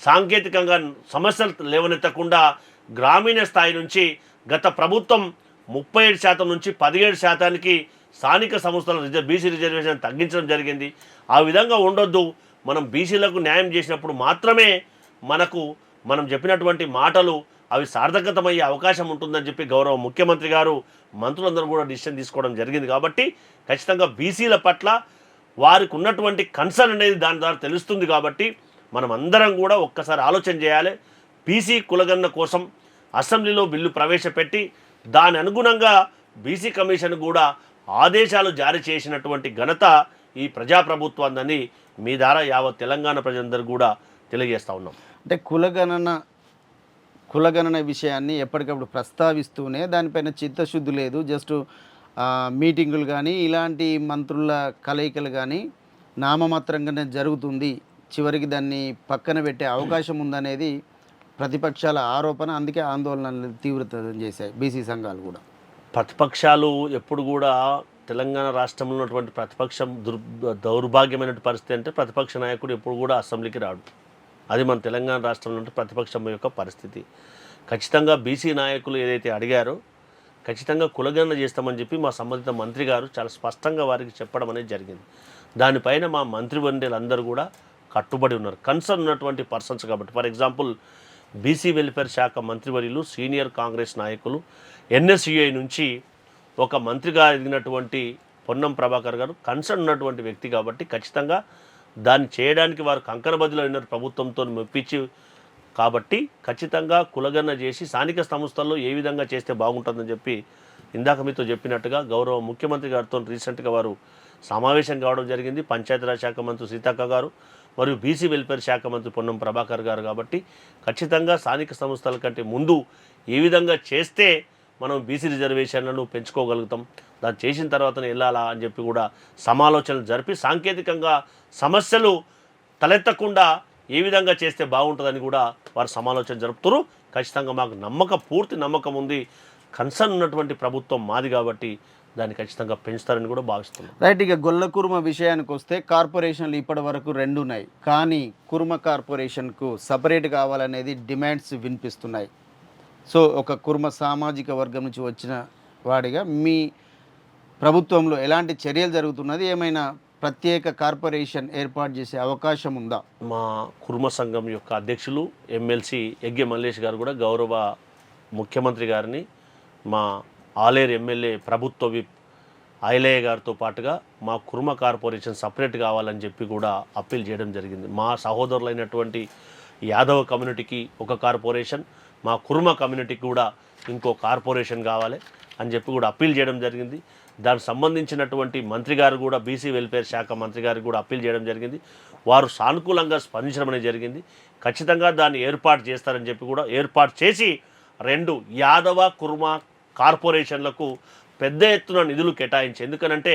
సాంకేతికంగా సమస్యలు లేవనెత్తకుండా గ్రామీణ స్థాయి నుంచి గత ప్రభుత్వం 37% నుంచి 17% స్థానిక సంస్థల బీసీ రిజర్వేషన్ తగ్గించడం జరిగింది. ఆ విధంగా ఉండొద్దు. మనం బీసీలకు న్యాయం చేసినప్పుడు మాత్రమే మనం చెప్పినటువంటి మాటలు అవి సార్థకతమయ్యే అవకాశం ఉంటుందని చెప్పి గౌరవ ముఖ్యమంత్రి గారు, మంత్రులందరూ కూడా డిసిషన్ తీసుకోవడం జరిగింది. కాబట్టి ఖచ్చితంగా బీసీల పట్ల వారికి ఉన్నటువంటి కన్సర్న్ అనేది దాని ద్వారా తెలుస్తుంది. కాబట్టి మనం అందరం కూడా ఒక్కసారి ఆలోచన చేయాలి. బీసీ కులగణన కోసం అసెంబ్లీలో బిల్లు ప్రవేశపెట్టి దాని అనుగుణంగా బీసీ కమిషన్ కూడా ఆదేశాలు జారీ చేసినటువంటి ఘనత ఈ ప్రజాప్రభుత్వాన్ని మీ ద్వారా యావత్ తెలంగాణ ప్రజలందరూ కూడా తెలియజేస్తూ ఉన్నాం. అంటే కులగణన విషయాన్ని ఎప్పటికప్పుడు ప్రస్తావిస్తూనే దానిపైన చిత్తశుద్ధి లేదు. జస్ట్ మీటింగులు కానీ ఇలాంటి మంత్రుల కలయికలు కానీ నామమాత్రంగానే జరుగుతుంది, చివరికి దాన్ని పక్కన పెట్టే అవకాశం ఉందనేది ప్రతిపక్షాల ఆరోపణ. అందుకే ఆందోళనలు తీవ్రతరం చేశాయి బీసీ సంఘాలు కూడా. ప్రతిపక్షాలు ఎప్పుడు కూడా తెలంగాణ రాష్ట్రంలో ఉన్నటువంటి ప్రతిపక్షం దౌర్భాగ్యమైన పరిస్థితి అంటే ప్రతిపక్ష నాయకుడు ఎప్పుడు కూడా అసెంబ్లీకి రాడు. అది మన తెలంగాణ రాష్ట్రంలో ఉంటే ప్రతిపక్షం యొక్క పరిస్థితి. ఖచ్చితంగా బీసీ నాయకులు ఏదైతే అడిగారో ఖచ్చితంగా కులగణన చేస్తామని చెప్పి మా సంబంధిత మంత్రి గారు చాలా స్పష్టంగా వారికి చెప్పడం అనేది జరిగింది. దానిపైన మా మంత్రివర్యులందరూ కూడా కట్టుబడి ఉన్నారు, కన్సర్న్ ఉన్నటువంటి పర్సన్స్. కాబట్టి ఫర్ ఎగ్జాంపుల్ బీసీ వెల్ఫేర్ శాఖ మంత్రివర్యులు, సీనియర్ కాంగ్రెస్ నాయకులు, ఎన్ఎస్యుఐ నుంచి ఒక మంత్రిగా ఎదిగినటువంటి పొన్నం ప్రభాకర్ గారు కన్సర్న్ ఉన్నటువంటి వ్యక్తి. కాబట్టి ఖచ్చితంగా దాన్ని చేయడానికి వారు కంకణబద్దులో ఉన్నారు ప్రభుత్వంతో మెప్పించి. కాబట్టి ఖచ్చితంగా కులగణన చేసి స్థానిక సంస్థల్లో ఏ విధంగా చేస్తే బాగుంటుందని చెప్పి ఇందాక మీతో చెప్పినట్టుగా గౌరవ ముఖ్యమంత్రి గారితో రీసెంట్గా వారు సమావేశం కావడం జరిగింది. పంచాయతీరాజ్ శాఖ మంత్రి సీతక్క గారు మరియు బీసీ వెల్ఫేర్ శాఖ మంత్రి పొన్నం ప్రభాకర్ గారు. కాబట్టి ఖచ్చితంగా స్థానిక సంస్థల కంటే ముందు ఏ విధంగా చేస్తే మనం బీసీ రిజర్వేషన్లను పెంచుకోగలుగుతాం, దాన్ని చేసిన తర్వాతనే వెళ్ళాలా అని చెప్పి కూడా సమాలోచనలు జరిపి సాంకేతికంగా సమస్యలు తలెత్తకుండా ఏ విధంగా చేస్తే బాగుంటుందని కూడా వారు సమాలోచన జరుపుతారు. ఖచ్చితంగా మాకు పూర్తి నమ్మకం ఉంది. కన్సర్న్ ఉన్నటువంటి ప్రభుత్వం మాది కాబట్టి దాన్ని ఖచ్చితంగా పెంచుతారని కూడా భావిస్తున్నాం. రైట్. ఇక గొల్ల కుర్మ విషయానికి వస్తే కార్పొరేషన్లు ఇప్పటి వరకు 2 ఉన్నాయి, కానీ కుర్మ కార్పొరేషన్కు సపరేట్ కావాలనేది డిమాండ్స్ వినిపిస్తున్నాయి. సో ఒక కుర్మ సామాజిక వర్గం నుంచి వచ్చిన వాడిగా మీ ప్రభుత్వంలో ఎలాంటి చర్యలు జరుగుతున్నది? ఏమైనా ప్రత్యేక కార్పొరేషన్ ఏర్పాటు చేసే అవకాశం ఉందా? మా కుర్మ సంఘం యొక్క అధ్యక్షులు ఎమ్మెల్సీ యగ్గె మల్లేష్ గారు కూడా గౌరవ ముఖ్యమంత్రి గారిని, మా ఆలేరు ఎమ్మెల్యే ప్రభుత్వ విప్ ఐలయ్య గారితో పాటుగా మా కుర్మ కార్పొరేషన్ సపరేట్ కావాలని చెప్పి కూడా అప్పీల్ చేయడం జరిగింది. మా సహోదరులైనటువంటి యాదవ కమ్యూనిటీకి ఒక కార్పొరేషన్, మా కుర్మ కమ్యూనిటీకి కూడా ఇంకో కార్పొరేషన్ కావాలి అని చెప్పి కూడా అప్పీల్ చేయడం జరిగింది. దానికి సంబంధించినటువంటి మంత్రి గారు కూడా బీసీ వెల్ఫేర్ శాఖ మంత్రి గారికి కూడా అప్పీల్ చేయడం జరిగింది. వారు సానుకూలంగా స్పందించడం అనేది జరిగింది. ఖచ్చితంగా దాన్ని ఏర్పాటు చేస్తారని చెప్పి కూడా ఏర్పాటు చేసి 2 యాదవ కుర్మ కార్పొరేషన్లకు పెద్ద ఎత్తున నిధులు కేటాయించి, ఎందుకనంటే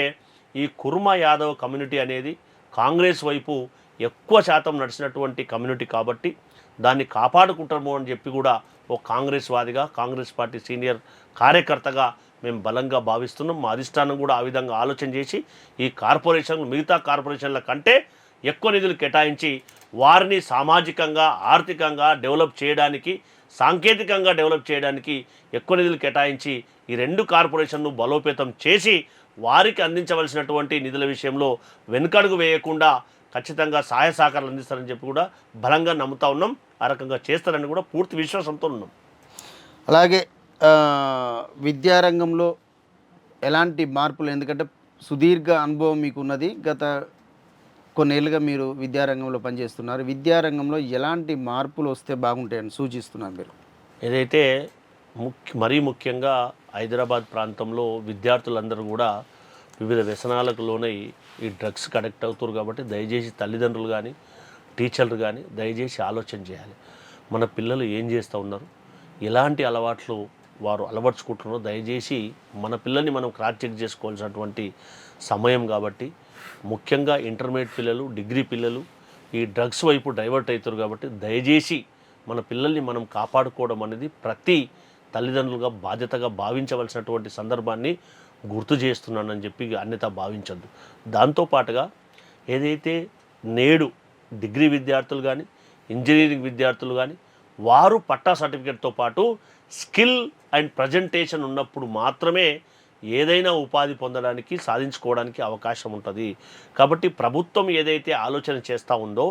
ఈ కుర్మ యాదవ కమ్యూనిటీ అనేది కాంగ్రెస్ వైపు ఎక్కువ శాతం నడిచినటువంటి కమ్యూనిటీ. కాబట్టి దాన్ని కాపాడుకుంటాము అని చెప్పి కూడా ఒక కాంగ్రెస్ వాదిగా, కాంగ్రెస్ పార్టీ సీనియర్ కార్యకర్తగా మేము బలంగా భావిస్తున్నాం. మా అధిష్టానం కూడా ఆ విధంగా ఆలోచన చేసి ఈ కార్పొరేషన్లు మిగతా కార్పొరేషన్ల కంటే ఎక్కువ నిధులు కేటాయించి వారిని సామాజికంగా, ఆర్థికంగా డెవలప్ చేయడానికి, సాంకేతికంగా డెవలప్ చేయడానికి ఎక్కువ నిధులు కేటాయించి ఈ 2 కార్పొరేషన్ను బలోపేతం చేసి వారికి అందించవలసినటువంటి నిధుల విషయంలో వెనుకడుగు వేయకుండా ఖచ్చితంగా సహాయ సహకారాలు అందిస్తారని చెప్పి కూడా బలంగా నమ్ముతా ఉన్నాం. ఆ రకంగా చేస్తారని కూడా పూర్తి విశ్వాసంతో ఉన్నాం. అలాగే ఆ, విద్యారంగంలో ఎలాంటి మార్పులు, ఎందుకంటే సుదీర్ఘ అనుభవం మీకు ఉన్నది, గత కొన్నేళ్ళుగా మీరు విద్యారంగంలో పనిచేస్తున్నారు. విద్యారంగంలో ఎలాంటి మార్పులు వస్తే బాగుంటాయని సూచిస్తున్నారు మీరు? ఏదైతే మరీ ముఖ్యంగా హైదరాబాద్ ప్రాంతంలో విద్యార్థులందరూ కూడా వివిధ వ్యసనాలకు లోనై ఈ డ్రగ్స్కి అడిక్ట్ అవుతారు. కాబట్టి దయచేసి తల్లిదండ్రులు కానీ టీచర్లు కానీ దయచేసి ఆలోచన చేయాలి. మన పిల్లలు ఏం చేస్తూ ఉన్నారు, ఎలాంటి అలవాట్లు వారు అలవర్చుకుంటున్నారో దయచేసి మన పిల్లల్ని మనం క్రాస్ చెక్ చేసుకోవాల్సినటువంటి సమయం. కాబట్టి ముఖ్యంగా ఇంటర్మీడియట్ పిల్లలు, డిగ్రీ పిల్లలు ఈ డ్రగ్స్ వైపు డైవర్ట్ అవుతారు. కాబట్టి దయచేసి మన పిల్లల్ని మనం కాపాడుకోవడం అనేది ప్రతి తల్లిదండ్రులుగా బాధ్యతగా భావించవలసినటువంటి సందర్భాన్ని గుర్తు చేస్తున్నానని చెప్పి అన్యత భావించద్దు. దాంతోపాటుగా ఏదైతే నేడు డిగ్రీ విద్యార్థులు కానీ ఇంజనీరింగ్ విద్యార్థులు కానీ వారు పట్టా సర్టిఫికేట్తో పాటు స్కిల్ అండ్ ప్రజెంటేషన్ ఉన్నప్పుడు మాత్రమే ఏదైనా ఉపాధి పొందడానికి సాధించుకోవడానికి అవకాశం ఉంటుంది. కాబట్టి ప్రభుత్వం ఏదైతే ఆలోచన చేస్తూ ఉందో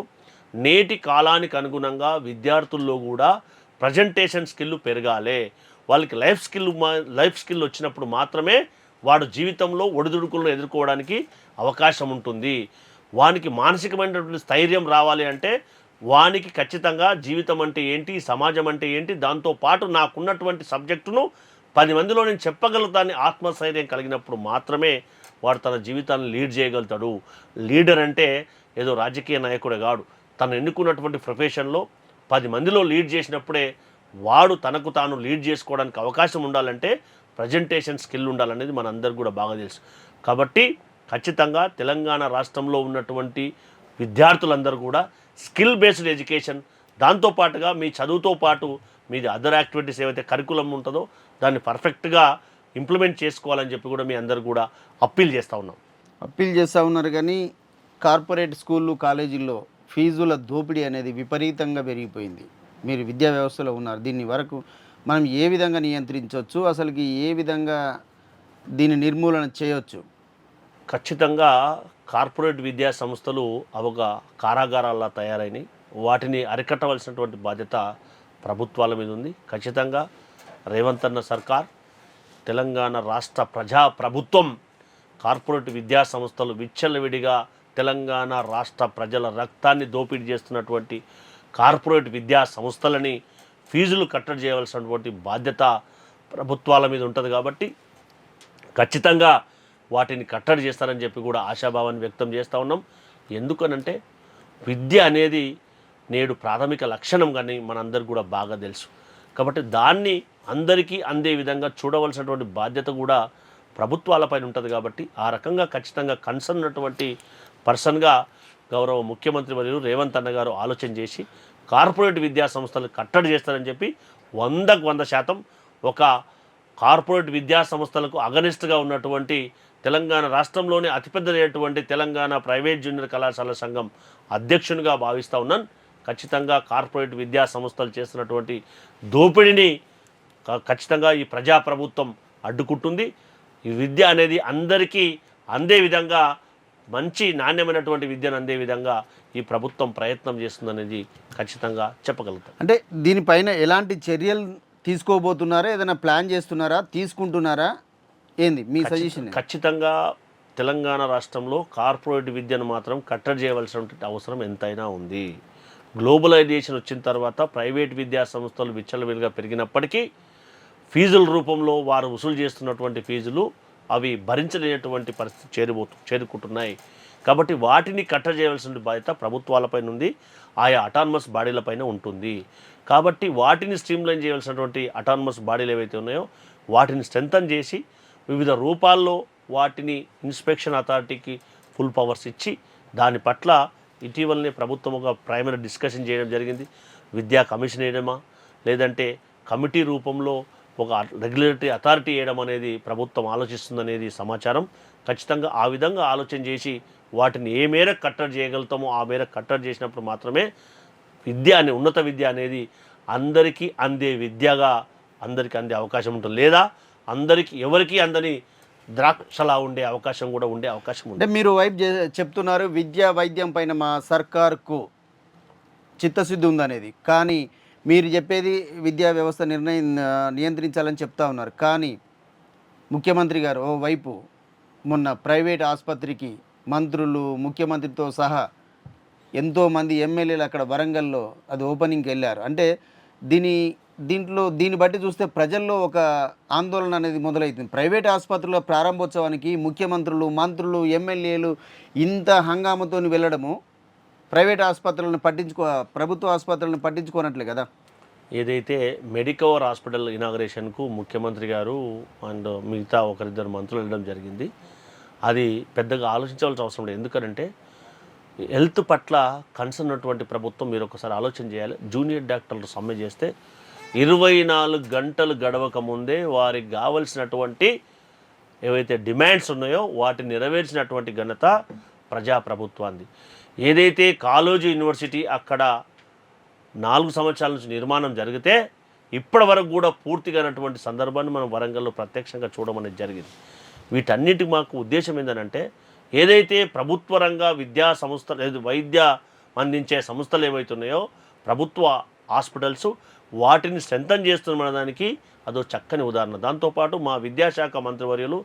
నేటి కాలానికి అనుగుణంగా విద్యార్థుల్లో కూడా ప్రజెంటేషన్ స్కిల్ పెరగాలి. వాళ్ళకి లైఫ్ స్కిల్ వచ్చినప్పుడు మాత్రమే వాడు జీవితంలో ఒడిదుడుకులను ఎదుర్కోవడానికి అవకాశం ఉంటుంది. వానికి మానసికమైనటువంటి స్థైర్యం రావాలి అంటే వానికి ఖచ్చితంగా జీవితం అంటే ఏంటి, సమాజం అంటే ఏంటి, దాంతోపాటు నాకున్నటువంటి సబ్జెక్టును 10 మందిలో నేను చెప్పగలుగుతానని ఆత్మస్థైర్యం కలిగినప్పుడు మాత్రమే వాడు తన జీవితాన్ని లీడ్ చేయగలుగుతాడు. లీడర్ అంటే ఏదో రాజకీయ నాయకుడే కాదు. తను ఎన్నుకున్నటువంటి ప్రొఫెషన్లో 10 మందిలో లీడ్ చేసినప్పుడే వాడు తనకు తాను లీడ్ చేసుకోవడానికి అవకాశం ఉండాలంటే ప్రజెంటేషన్ స్కిల్ ఉండాలనేది మనందరికీ కూడా బాగా తెలుసు. కాబట్టి ఖచ్చితంగా తెలంగాణ రాష్ట్రంలో ఉన్నటువంటి విద్యార్థులందరూ కూడా స్కిల్ బేస్డ్ ఎడ్యుకేషన్, దాంతోపాటుగా మీ చదువుతో పాటు మీది అదర్ యాక్టివిటీస్ ఏవైతే కరికులం ఉంటుందో దాన్ని పర్ఫెక్ట్గా ఇంప్లిమెంట్ చేసుకోవాలని చెప్పి కూడా మీ అందరు కూడా అప్పీల్ చేస్తూ ఉన్నాం. అప్పీల్ చేస్తూ ఉన్నారు. కానీ కార్పొరేట్ స్కూళ్ళు, కాలేజీల్లో ఫీజుల దోపిడీ అనేది విపరీతంగా పెరిగిపోయింది. మీరు విద్యా వ్యవస్థలో ఉన్నారు. దీన్ని వరకు మనం ఏ విధంగా నియంత్రించవచ్చు, అసలుకి ఏ విధంగా దీని నిర్మూలన చేయవచ్చు? ఖచ్చితంగా కార్పొరేట్ విద్యా సంస్థలు ఒక కారాగారాల్లో తయారైనవి. వాటిని అరికట్టవలసినటువంటి బాధ్యత ప్రభుత్వాల మీద ఉంది. ఖచ్చితంగా రేవంత్ అన్న సర్కార్, తెలంగాణ రాష్ట్ర ప్రభుత్వం కార్పొరేట్ విద్యా సంస్థలు విచ్చలవిడిగా తెలంగాణ రాష్ట్ర ప్రజల రక్తాన్ని దోపిడీ చేస్తున్నటువంటి కార్పొరేట్ విద్యా సంస్థలని ఫీజులు కట్టడి చేయవలసినటువంటి బాధ్యత ప్రభుత్వాల మీద ఉంటుంది. కాబట్టి ఖచ్చితంగా వాటిని కట్టడి చేస్తారని చెప్పి కూడా ఆశాభావాన్ని వ్యక్తం చేస్తూ ఉన్నాం. ఎందుకనంటే విద్య అనేది నేడు ప్రాథమిక లక్షణం కానీ మనందరికీ కూడా బాగా తెలుసు. కాబట్టి దాన్ని అందరికీ అందే విధంగా చూడవలసినటువంటి బాధ్యత కూడా ప్రభుత్వాలపైన ఉంటుంది. కాబట్టి ఆ రకంగా ఖచ్చితంగా కన్సర్న్ ఉన్నటువంటి పర్సన్గా గౌరవ ముఖ్యమంత్రి మరియు రేవంత్ అన్న గారు ఆలోచన చేసి కార్పొరేట్ విద్యా సంస్థలు కట్టడి చేస్తారని చెప్పి 100% ఒక కార్పొరేట్ విద్యా సంస్థలకు అగనిస్ట్గా ఉన్నటువంటి తెలంగాణ రాష్ట్రంలోనే అతిపెద్దదైనటువంటి తెలంగాణ ప్రైవేట్ జూనియర్ కళాశాల సంఘం అధ్యక్షునిగా భావిస్తూ ఉన్నాను. ఖచ్చితంగా కార్పొరేట్ విద్యా సంస్థలు చేస్తున్నటువంటి దోపిడీని ఖచ్చితంగా ఈ ప్రజాప్రభుత్వం అడ్డుకుంటుంది. ఈ విద్య అనేది అందరికీ అందే విధంగా, మంచి నాణ్యమైనటువంటి విద్యను అందే విధంగా ఈ ప్రభుత్వం ప్రయత్నం చేస్తుందనేది ఖచ్చితంగా చెప్పగలుగుతాం. అంటే దీనిపైన ఎలాంటి చర్యలు తీసుకోబోతున్నారా, ఏదైనా ప్లాన్ చేస్తున్నారా, తీసుకుంటున్నారా, ఏంది మీ సజెషన్? ఖచ్చితంగా తెలంగాణ రాష్ట్రంలో కార్పొరేట్ విద్యను మాత్రం కట్టడి చేయవలసినటువంటి అవసరం ఎంతైనా ఉంది. గ్లోబలైజేషన్ వచ్చిన తర్వాత ప్రైవేట్ విద్యా సంస్థలు విచ్చలవిడిగా పెరిగినప్పటికీ ఫీజుల రూపంలో వారు వసూలు చేస్తున్నటువంటి ఫీజులు అవి భరించలేనటువంటి పరిస్థితి చేరుకుంటున్నాయి. కాబట్టి వాటిని కట్టడి చేయవలసిన బాధ్యత ప్రభుత్వాలపైన ఉంది, ఆయా అటానమస్ బాడీలపైన ఉంటుంది. కాబట్టి వాటిని స్ట్రీమ్లైన్ చేయవలసినటువంటి అటానమస్ బాడీలు ఏవైతే ఉన్నాయో వాటిని స్ట్రెంథన్ చేసి వివిధ రూపాల్లో వాటిని ఇన్స్పెక్షన్ అథారిటీకి ఫుల్ పవర్స్ ఇచ్చి దాని పట్ల ఇటీవలనే ప్రభుత్వం ఒక ప్రైమరీ డిస్కషన్ చేయడం జరిగింది. విద్యా కమిషన్ వేయడమా లేదంటే కమిటీ రూపంలో ఒక రెగ్యులేటరీ అథారిటీ వేయడం అనేది ప్రభుత్వం ఆలోచిస్తుందనేది సమాచారం. ఖచ్చితంగా ఆ విధంగా ఆలోచన చేసి వాటిని ఏ మేరకు కట్టడి చేయగలుగుతామో ఆ మేరకు కట్టడి చేసినప్పుడు మాత్రమే ఉన్నత విద్య అనేది అందరికీ అందే విద్యగా అందరికీ అందే అవకాశం ఉంటుంది. లేదా అందరికీ ఎవరికీ అందని ద్రాక్షలా ఉండే అవకాశం కూడా ఉండే అవకాశం ఉంది. అంటే మీరు వైపు చెప్తున్నారు విద్యా వైద్యం పైన మా సర్కార్కు చిత్తశుద్ధి ఉందనేది, కానీ మీరు చెప్పేది విద్యా వ్యవస్థ నియంత్రించాలని చెప్తా ఉన్నారు. కానీ ముఖ్యమంత్రి గారు ఓవైపు మొన్న ప్రైవేట్ ఆసుపత్రికి మంత్రులు, ముఖ్యమంత్రితో సహా ఎంతోమంది ఎమ్మెల్యేలు అక్కడ వరంగల్లో అది ఓపెనింగ్కి వెళ్ళారు. అంటే దీన్ని బట్టి చూస్తే ప్రజల్లో ఒక ఆందోళన అనేది మొదలవుతుంది. ప్రైవేట్ ఆసుపత్రుల ప్రారంభోత్సవానికి ముఖ్యమంత్రులు, మంత్రులు, ఎమ్మెల్యేలు ఇంత హంగామతో వెళ్ళడము ప్రైవేట్ ఆసుపత్రులను ప్రభుత్వ ఆసుపత్రులను పట్టించుకోనట్లే కదా. ఏదైతే మెడికవర్ హాస్పిటల్ ఇనాగరేషన్కు ముఖ్యమంత్రి గారు అండ్ మిగతా ఒకరిద్దరు మంత్రులు వెళ్ళడం జరిగింది. అది పెద్దగా ఆలోచించవలసిన అవసరం లేదు. ఎందుకంటే హెల్త్ పట్ల కన్సర్న్ ఉన్నటువంటి ప్రభుత్వం మీరు ఒకసారి ఆలోచన చేయాలి. జూనియర్ డాక్టర్లు సమ్మె చేస్తే 24 గంటలు గడవక ముందే వారికి కావలసినటువంటి ఏవైతే డిమాండ్స్ ఉన్నాయో వాటిని నెరవేర్చినటువంటి ఘనత ప్రజాప్రభుత్వాన్ని. ఏదైతే కాలేజీ యూనివర్సిటీ అక్కడ 4 సంవత్సరాల నుంచి నిర్మాణం జరిగితే ఇప్పటి వరకు కూడా పూర్తిగానటువంటి సందర్భాన్ని మనం వరంగల్లో ప్రత్యక్షంగా చూడడం అనేది జరిగింది. వీటన్నిటికి మాకు ఉద్దేశం ఏంటంటే ఏదైతే ప్రభుత్వ రంగ విద్యా సంస్థలు వైద్య అందించే సంస్థలు ఏవైతున్నాయో ప్రభుత్వ హాస్పిటల్స్ వాటిని స్ట్రెంథన్ చేస్తున్న దానికి అదో చక్కని ఉదాహరణ. దాంతోపాటు మా విద్యాశాఖ మంత్రివర్యులు,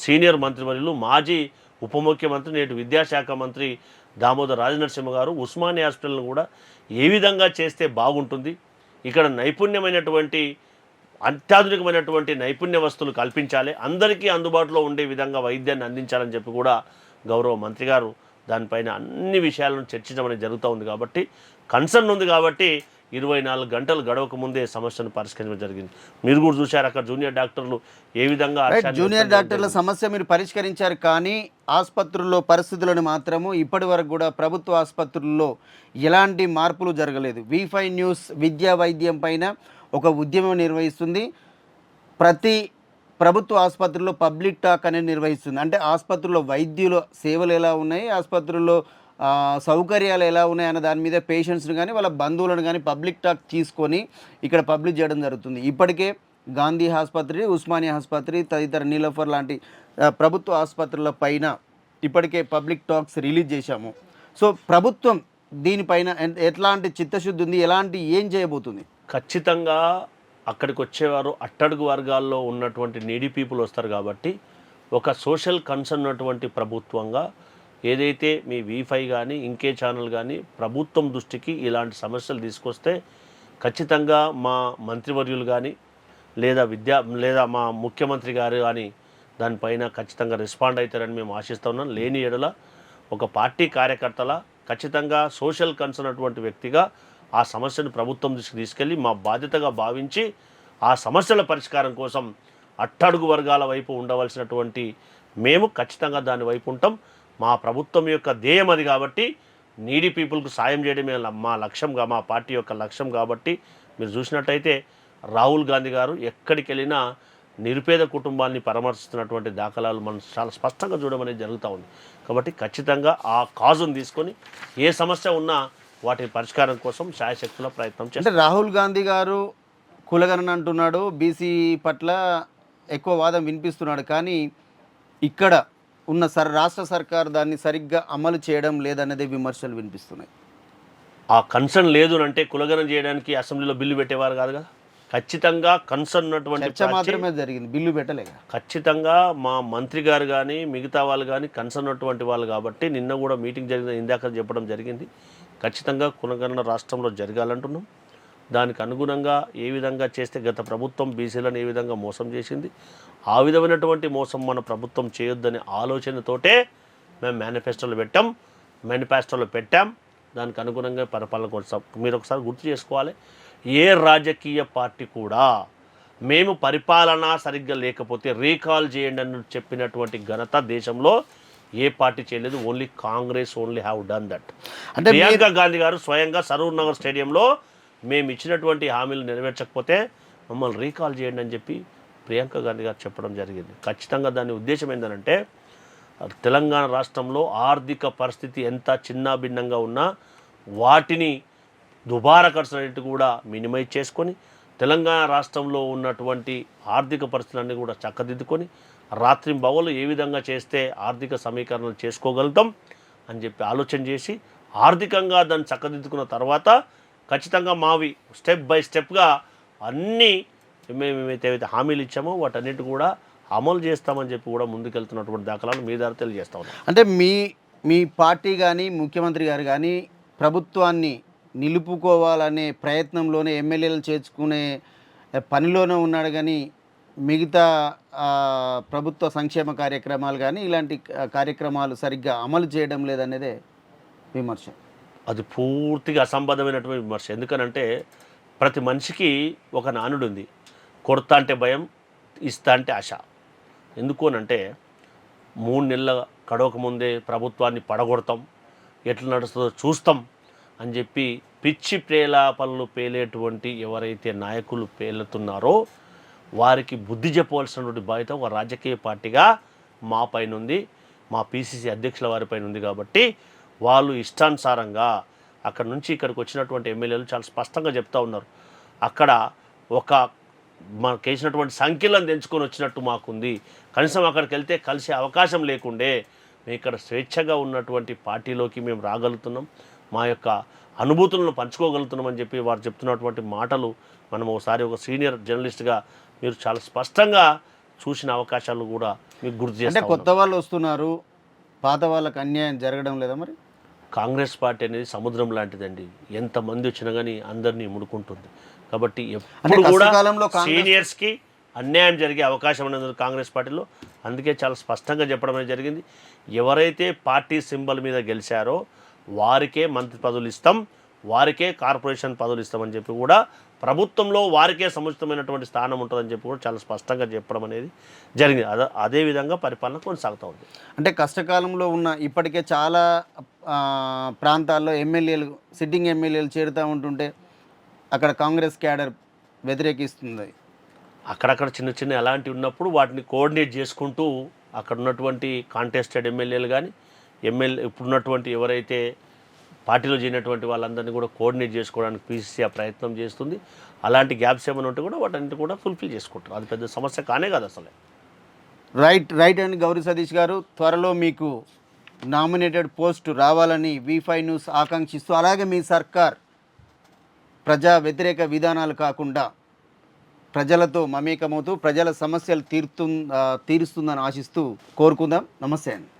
సీనియర్ మంత్రివర్యులు, మాజీ ఉప ముఖ్యమంత్రి, నేటి విద్యాశాఖ మంత్రి దామోదర్ రాజనరసింహ గారు ఉస్మానియా హాస్పిటల్ను కూడా ఏ విధంగా చేస్తే బాగుంటుంది, ఇక్కడ నైపుణ్యమైనటువంటి అత్యాధునికమైనటువంటి నైపుణ్య వస్తువులు కల్పించాలి, అందరికీ అందుబాటులో ఉండే విధంగా వైద్యాన్ని అందించాలని చెప్పి కూడా గౌరవ మంత్రి గారు దానిపైన అన్ని విషయాలను చర్చించడం అనేది జరుగుతూ ఉంది. కాబట్టి కన్సర్న్ ఉంది కాబట్టి 24 గంటలు గడవక ముందే సమస్యను పరిష్కరించడం జరిగింది. మీరు కూడా చూశారు అక్కడ జూనియర్ డాక్టర్లు ఏ విధంగా జూనియర్ డాక్టర్ల సమస్య మీరు పరిష్కరించారు. కానీ ఆసుపత్రుల్లో పరిస్థితులను మాత్రము ఇప్పటి వరకు కూడా ప్రభుత్వ ఆసుపత్రుల్లో ఎలాంటి మార్పులు జరగలేదు. V5 న్యూస్ విద్యా వైద్యం పైన ఒక ఉద్యమం నిర్వహిస్తుంది. ప్రతి ప్రభుత్వ ఆసుపత్రుల్లో పబ్లిక్ టాక్ అనేది నిర్వహిస్తుంది. అంటే ఆసుపత్రుల్లో వైద్యుల సేవలు ఎలా ఉన్నాయి, ఆసుపత్రుల్లో సౌకర్యాలు ఎలా ఉన్నాయి అన్న దాని మీద పేషెంట్స్ని కానీ వాళ్ళ బంధువులను కానీ పబ్లిక్ టాక్ తీసుకొని ఇక్కడ పబ్లిక్ చేయడం జరుగుతుంది. ఇప్పటికే గాంధీ ఆసుపత్రి, ఉస్మానియా ఆసుపత్రి, తదితర నీలోఫర్ లాంటి ప్రభుత్వ ఆసుపత్రుల పైన ఇప్పటికే పబ్లిక్ టాక్స్ రిలీజ్ చేశాము. సో ప్రభుత్వం దీనిపైన ఎట్లాంటి చిత్తశుద్ధి ఉంది, ఏం చేయబోతుంది? ఖచ్చితంగా అక్కడికి వచ్చేవారు అట్టడుగు వర్గాల్లో ఉన్నటువంటి నీడీ పీపుల్ వస్తారు. కాబట్టి ఒక సోషల్ కన్సర్న్ ఉన్నటువంటి ప్రభుత్వంగా ఏదైతే మీ V5 కానీ ఇంకే ఛానల్ కానీ ప్రభుత్వం దృష్టికి ఇలాంటి సమస్యలు తీసుకొస్తే ఖచ్చితంగా మా మంత్రివర్యులు కానీ లేదా మా ముఖ్యమంత్రి గారు కానీ దానిపైన ఖచ్చితంగా రెస్పాండ్ అవుతారని మేము ఆశిస్తూ ఉన్నాం. లేని ఎడల ఒక పార్టీ కార్యకర్తల ఖచ్చితంగా సోషల్ కన్సర్న్ అటువంటి వ్యక్తిగా ఆ సమస్యను ప్రభుత్వం దృష్టికి తీసుకెళ్ళి మా బాధ్యతగా భావించి ఆ సమస్యల పరిష్కారం కోసం అట్టడుగు వర్గాల వైపు ఉండవలసినటువంటి మేము ఖచ్చితంగా దాని వైపు ఉంటాం. మా ప్రభుత్వం యొక్క ధ్యేయం అది. కాబట్టి నీడీ పీపుల్కు సాయం చేయడమే మా లక్ష్యంగా, మా పార్టీ యొక్క లక్ష్యం. కాబట్టి మీరు చూసినట్టయితే రాహుల్ గాంధీ గారు ఎక్కడికి వెళ్ళినా నిరుపేద కుటుంబాన్ని పరామర్శిస్తున్నటువంటి దాఖలాలు మనం చాలా స్పష్టంగా చూడడం అనేది జరుగుతూ ఉంది. కాబట్టి ఖచ్చితంగా ఆ కాజును తీసుకొని ఏ సమస్య ఉన్నా వాటి పరిష్కారం కోసం శాయశక్తుల ప్రయత్నం చేస్తారు. అంటే రాహుల్ గాంధీ గారు కులగణన అంటున్నాడు, బీసీ పట్ల ఎక్కువ వాదం వినిపిస్తున్నాడు. కానీ ఇక్కడ ఉన్న రాష్ట్ర సర్కార్ దాన్ని సరిగ్గా అమలు చేయడం లేదనేది విమర్శలు వినిపిస్తున్నాయి. ఆ కన్సర్న్ లేదు అంటే కులగణన చేయడానికి అసెంబ్లీలో బిల్లు పెట్టేవారు కాదు కదా. ఖచ్చితంగా కన్సర్న్ ఉన్నటువంటి చర్చ మాత్రమే జరిగింది, బిల్లు పెట్టలేక. ఖచ్చితంగా మా మంత్రి గారు కానీ మిగతా వాళ్ళు కానీ కన్సర్న్ ఉన్నటువంటి వాళ్ళు కాబట్టి నిన్న కూడా మీటింగ్ జరిగిన ఇందాక చెప్పడం జరిగింది. ఖచ్చితంగా కులగణన రాష్ట్రంలో జరగాలంటున్నాం. దానికి అనుగుణంగా ఏ విధంగా చేస్తే గత ప్రభుత్వం బీసీలను ఏ విధంగా మోసం చేసింది, ఆ విధమైనటువంటి మోసం మన ప్రభుత్వం చేయొద్దనే ఆలోచనతోటే మేము మేనిఫెస్టోలో పెట్టాం. దానికి అనుగుణంగా పరిపాలన కొనసాగు. మీరు ఒకసారి గుర్తు చేసుకోవాలి, ఏ రాజకీయ పార్టీ కూడా మేము పరిపాలన సరిగ్గా లేకపోతే రీకాల్ చేయండి అని చెప్పినటువంటి ఘనత దేశంలో ఏ పార్టీ చేయలేదు. Only Congress have done that. అంటే ప్రియాంక గాంధీ గారు స్వయంగా సరూర్ నగర్ స్టేడియంలో మేము ఇచ్చినటువంటి హామీలు నెరవేర్చకపోతే మమ్మల్ని రీకాల్ చేయండి అని చెప్పి ప్రియాంక గాంధీ గారు చెప్పడం జరిగింది. ఖచ్చితంగా దాని ఉద్దేశం ఏంటంటే తెలంగాణ రాష్ట్రంలో ఆర్థిక పరిస్థితి ఎంత చిన్నాభిన్నంగా ఉన్నా వాటిని దుబారా ఖర్చులన్నిటి కూడా మినిమైజ్ చేసుకొని తెలంగాణ రాష్ట్రంలో ఉన్నటువంటి ఆర్థిక పరిస్థితులన్నీ కూడా చక్కదిద్దుకొని రాత్రింబవళ్ళు ఏ విధంగా చేస్తే ఆర్థిక సమీకరణలు చేసుకోగలుగుతాం అని చెప్పి ఆలోచన చేసి ఆర్థికంగా దాన్ని చక్కదిద్దుకున్న తర్వాత ఖచ్చితంగా మావి స్టెప్ బై స్టెప్గా అన్నీ మేమైతే హామీలు ఇచ్చామో వాటన్నిటి కూడా అమలు చేస్తామని చెప్పి కూడా ముందుకెళ్తున్నటువంటి దాఖలాలు మీ ద్వారా తెలియజేస్తా ఉన్నాం. అంటే మీ పార్టీ కానీ ముఖ్యమంత్రి గారు కానీ ప్రభుత్వాన్ని నిలుపుకోవాలనే ప్రయత్నంలోనే ఎమ్మెల్యేలు చేర్చుకునే పనిలోనే ఉన్నాడు కానీ మిగతా ప్రభుత్వ సంక్షేమ కార్యక్రమాలు కానీ ఇలాంటి కార్యక్రమాలు సరిగ్గా అమలు చేయడం లేదనేదే విమర్శ. అది పూర్తిగా అసంబద్ధమైనటువంటి విమర్శ. ఎందుకనంటే ప్రతి మనిషికి ఒక నానుడు ఉంది, కొడతా అంటే భయం, ఇస్తా అంటే ఆశ. ఎందుకు అనంటే 3 నెలల గడవక ముందే ప్రభుత్వాన్ని పడగొడతాం, ఎట్లా నడుస్తుందో చూస్తాం అని చెప్పి పిచ్చి ప్రేలాపనలు పేలేటువంటి ఎవరైతే నాయకులు పేలుతున్నారో వారికి బుద్ధి చెప్పవలసినటువంటి బాధ్యత ఒక రాజకీయ పార్టీగా మా పైన ఉంది, మా పిసిసి అధ్యక్షుల వారి పైన ఉంది. కాబట్టి వాళ్ళు ఇష్టానుసారంగా అక్కడ నుంచి ఇక్కడికి వచ్చినటువంటి ఎమ్మెల్యేలు చాలా స్పష్టంగా చెప్తా ఉన్నారు, అక్కడ ఒక మనకు వేసినటువంటి సంఖ్యలను తెంచుకొని వచ్చినట్టు మాకుంది, కనీసం అక్కడికి వెళ్తే కలిసే అవకాశం లేకుండే మేము ఇక్కడ స్వేచ్ఛగా ఉన్నటువంటి పార్టీలోకి మేము రాగలుగుతున్నాం, మా యొక్క అనుభూతులను పంచుకోగలుగుతున్నాం అని చెప్పి వారు చెప్తున్నటువంటి మాటలు మనం ఒకసారి ఒక సీనియర్ జర్నలిస్ట్గా మీరు చాలా స్పష్టంగా చూసిన అవకాశాలు కూడా మీకు గుర్తు అంటే చేస్తాం. కొత్త వాళ్ళు వస్తున్నారు, పాత వాళ్ళకి అన్యాయం జరగడం లేదా మరి? కాంగ్రెస్ పార్టీ అనేది సముద్రం లాంటిదండి, ఎంతమంది వచ్చినా కానీ అందరినీ ముడుకుంటుంది. కాబట్టి ఎప్పుడు కూడా సీనియర్స్కి అన్యాయం జరిగే అవకాశం అనేది కాంగ్రెస్ పార్టీలో. అందుకే చాలా స్పష్టంగా చెప్పడం అనేది జరిగింది, ఎవరైతే పార్టీ సింబల్ మీద గెలిచారో వారికే మంత్రి పదవులు ఇస్తాం, వారికే కార్పొరేషన్ పదవులు ఇస్తామని చెప్పి కూడా ప్రభుత్వంలో వారికే సముచితమైనటువంటి స్థానం ఉంటుందని చెప్పి కూడా చాలా స్పష్టంగా చెప్పడం అనేది జరిగింది. అదేవిధంగా పరిపాలన కొనసాగుతూ ఉంది. అంటే కష్టకాలంలో ఉన్న ఇప్పటికే చాలా ప్రాంతాల్లో ఎమ్మెల్యేలు సిట్టింగ్ ఎమ్మెల్యేలు చేరుతూ ఉంటుంటే అక్కడ కాంగ్రెస్ క్యాడర్ వ్యతిరేకిస్తుంది. అక్కడక్కడ చిన్న చిన్న అలాంటివి ఉన్నప్పుడు వాటిని కోఆర్డినేట్ చేసుకుంటూ అక్కడ ఉన్నటువంటి కాంటెస్టెడ్ ఎమ్మెల్యేలు కానీ ఇప్పుడున్నటువంటి ఎవరైతే పార్టీలో చేరినటువంటి వాళ్ళందరినీ కూడా కోఆర్డినేట్ చేసుకోవడానికి పిసిసి ప్రయత్నం చేస్తుంది. అలాంటి గ్యాప్స్ ఏమైనా ఉంటే కూడా వాటన్నిటి కూడా ఫుల్ఫిల్ చేసుకుంటారు. అది పెద్ద సమస్య కానే కాదు అసలే. రైట్ అండి గౌరీ సతీష్ గారు, త్వరలో మీకు నామినేటెడ్ పోస్ట్ రావాలని V5 న్యూస్ ఆకాంక్షిస్తూ, అలాగే మీ సర్కార్ ప్రజా వ్యతిరేక విధానాలు కాకుండా ప్రజలతో మమేకమవుతూ ప్రజల సమస్యలు తీరుస్తుందని ఆశిస్తూ కోరుకుందాం. నమస్తే అండి.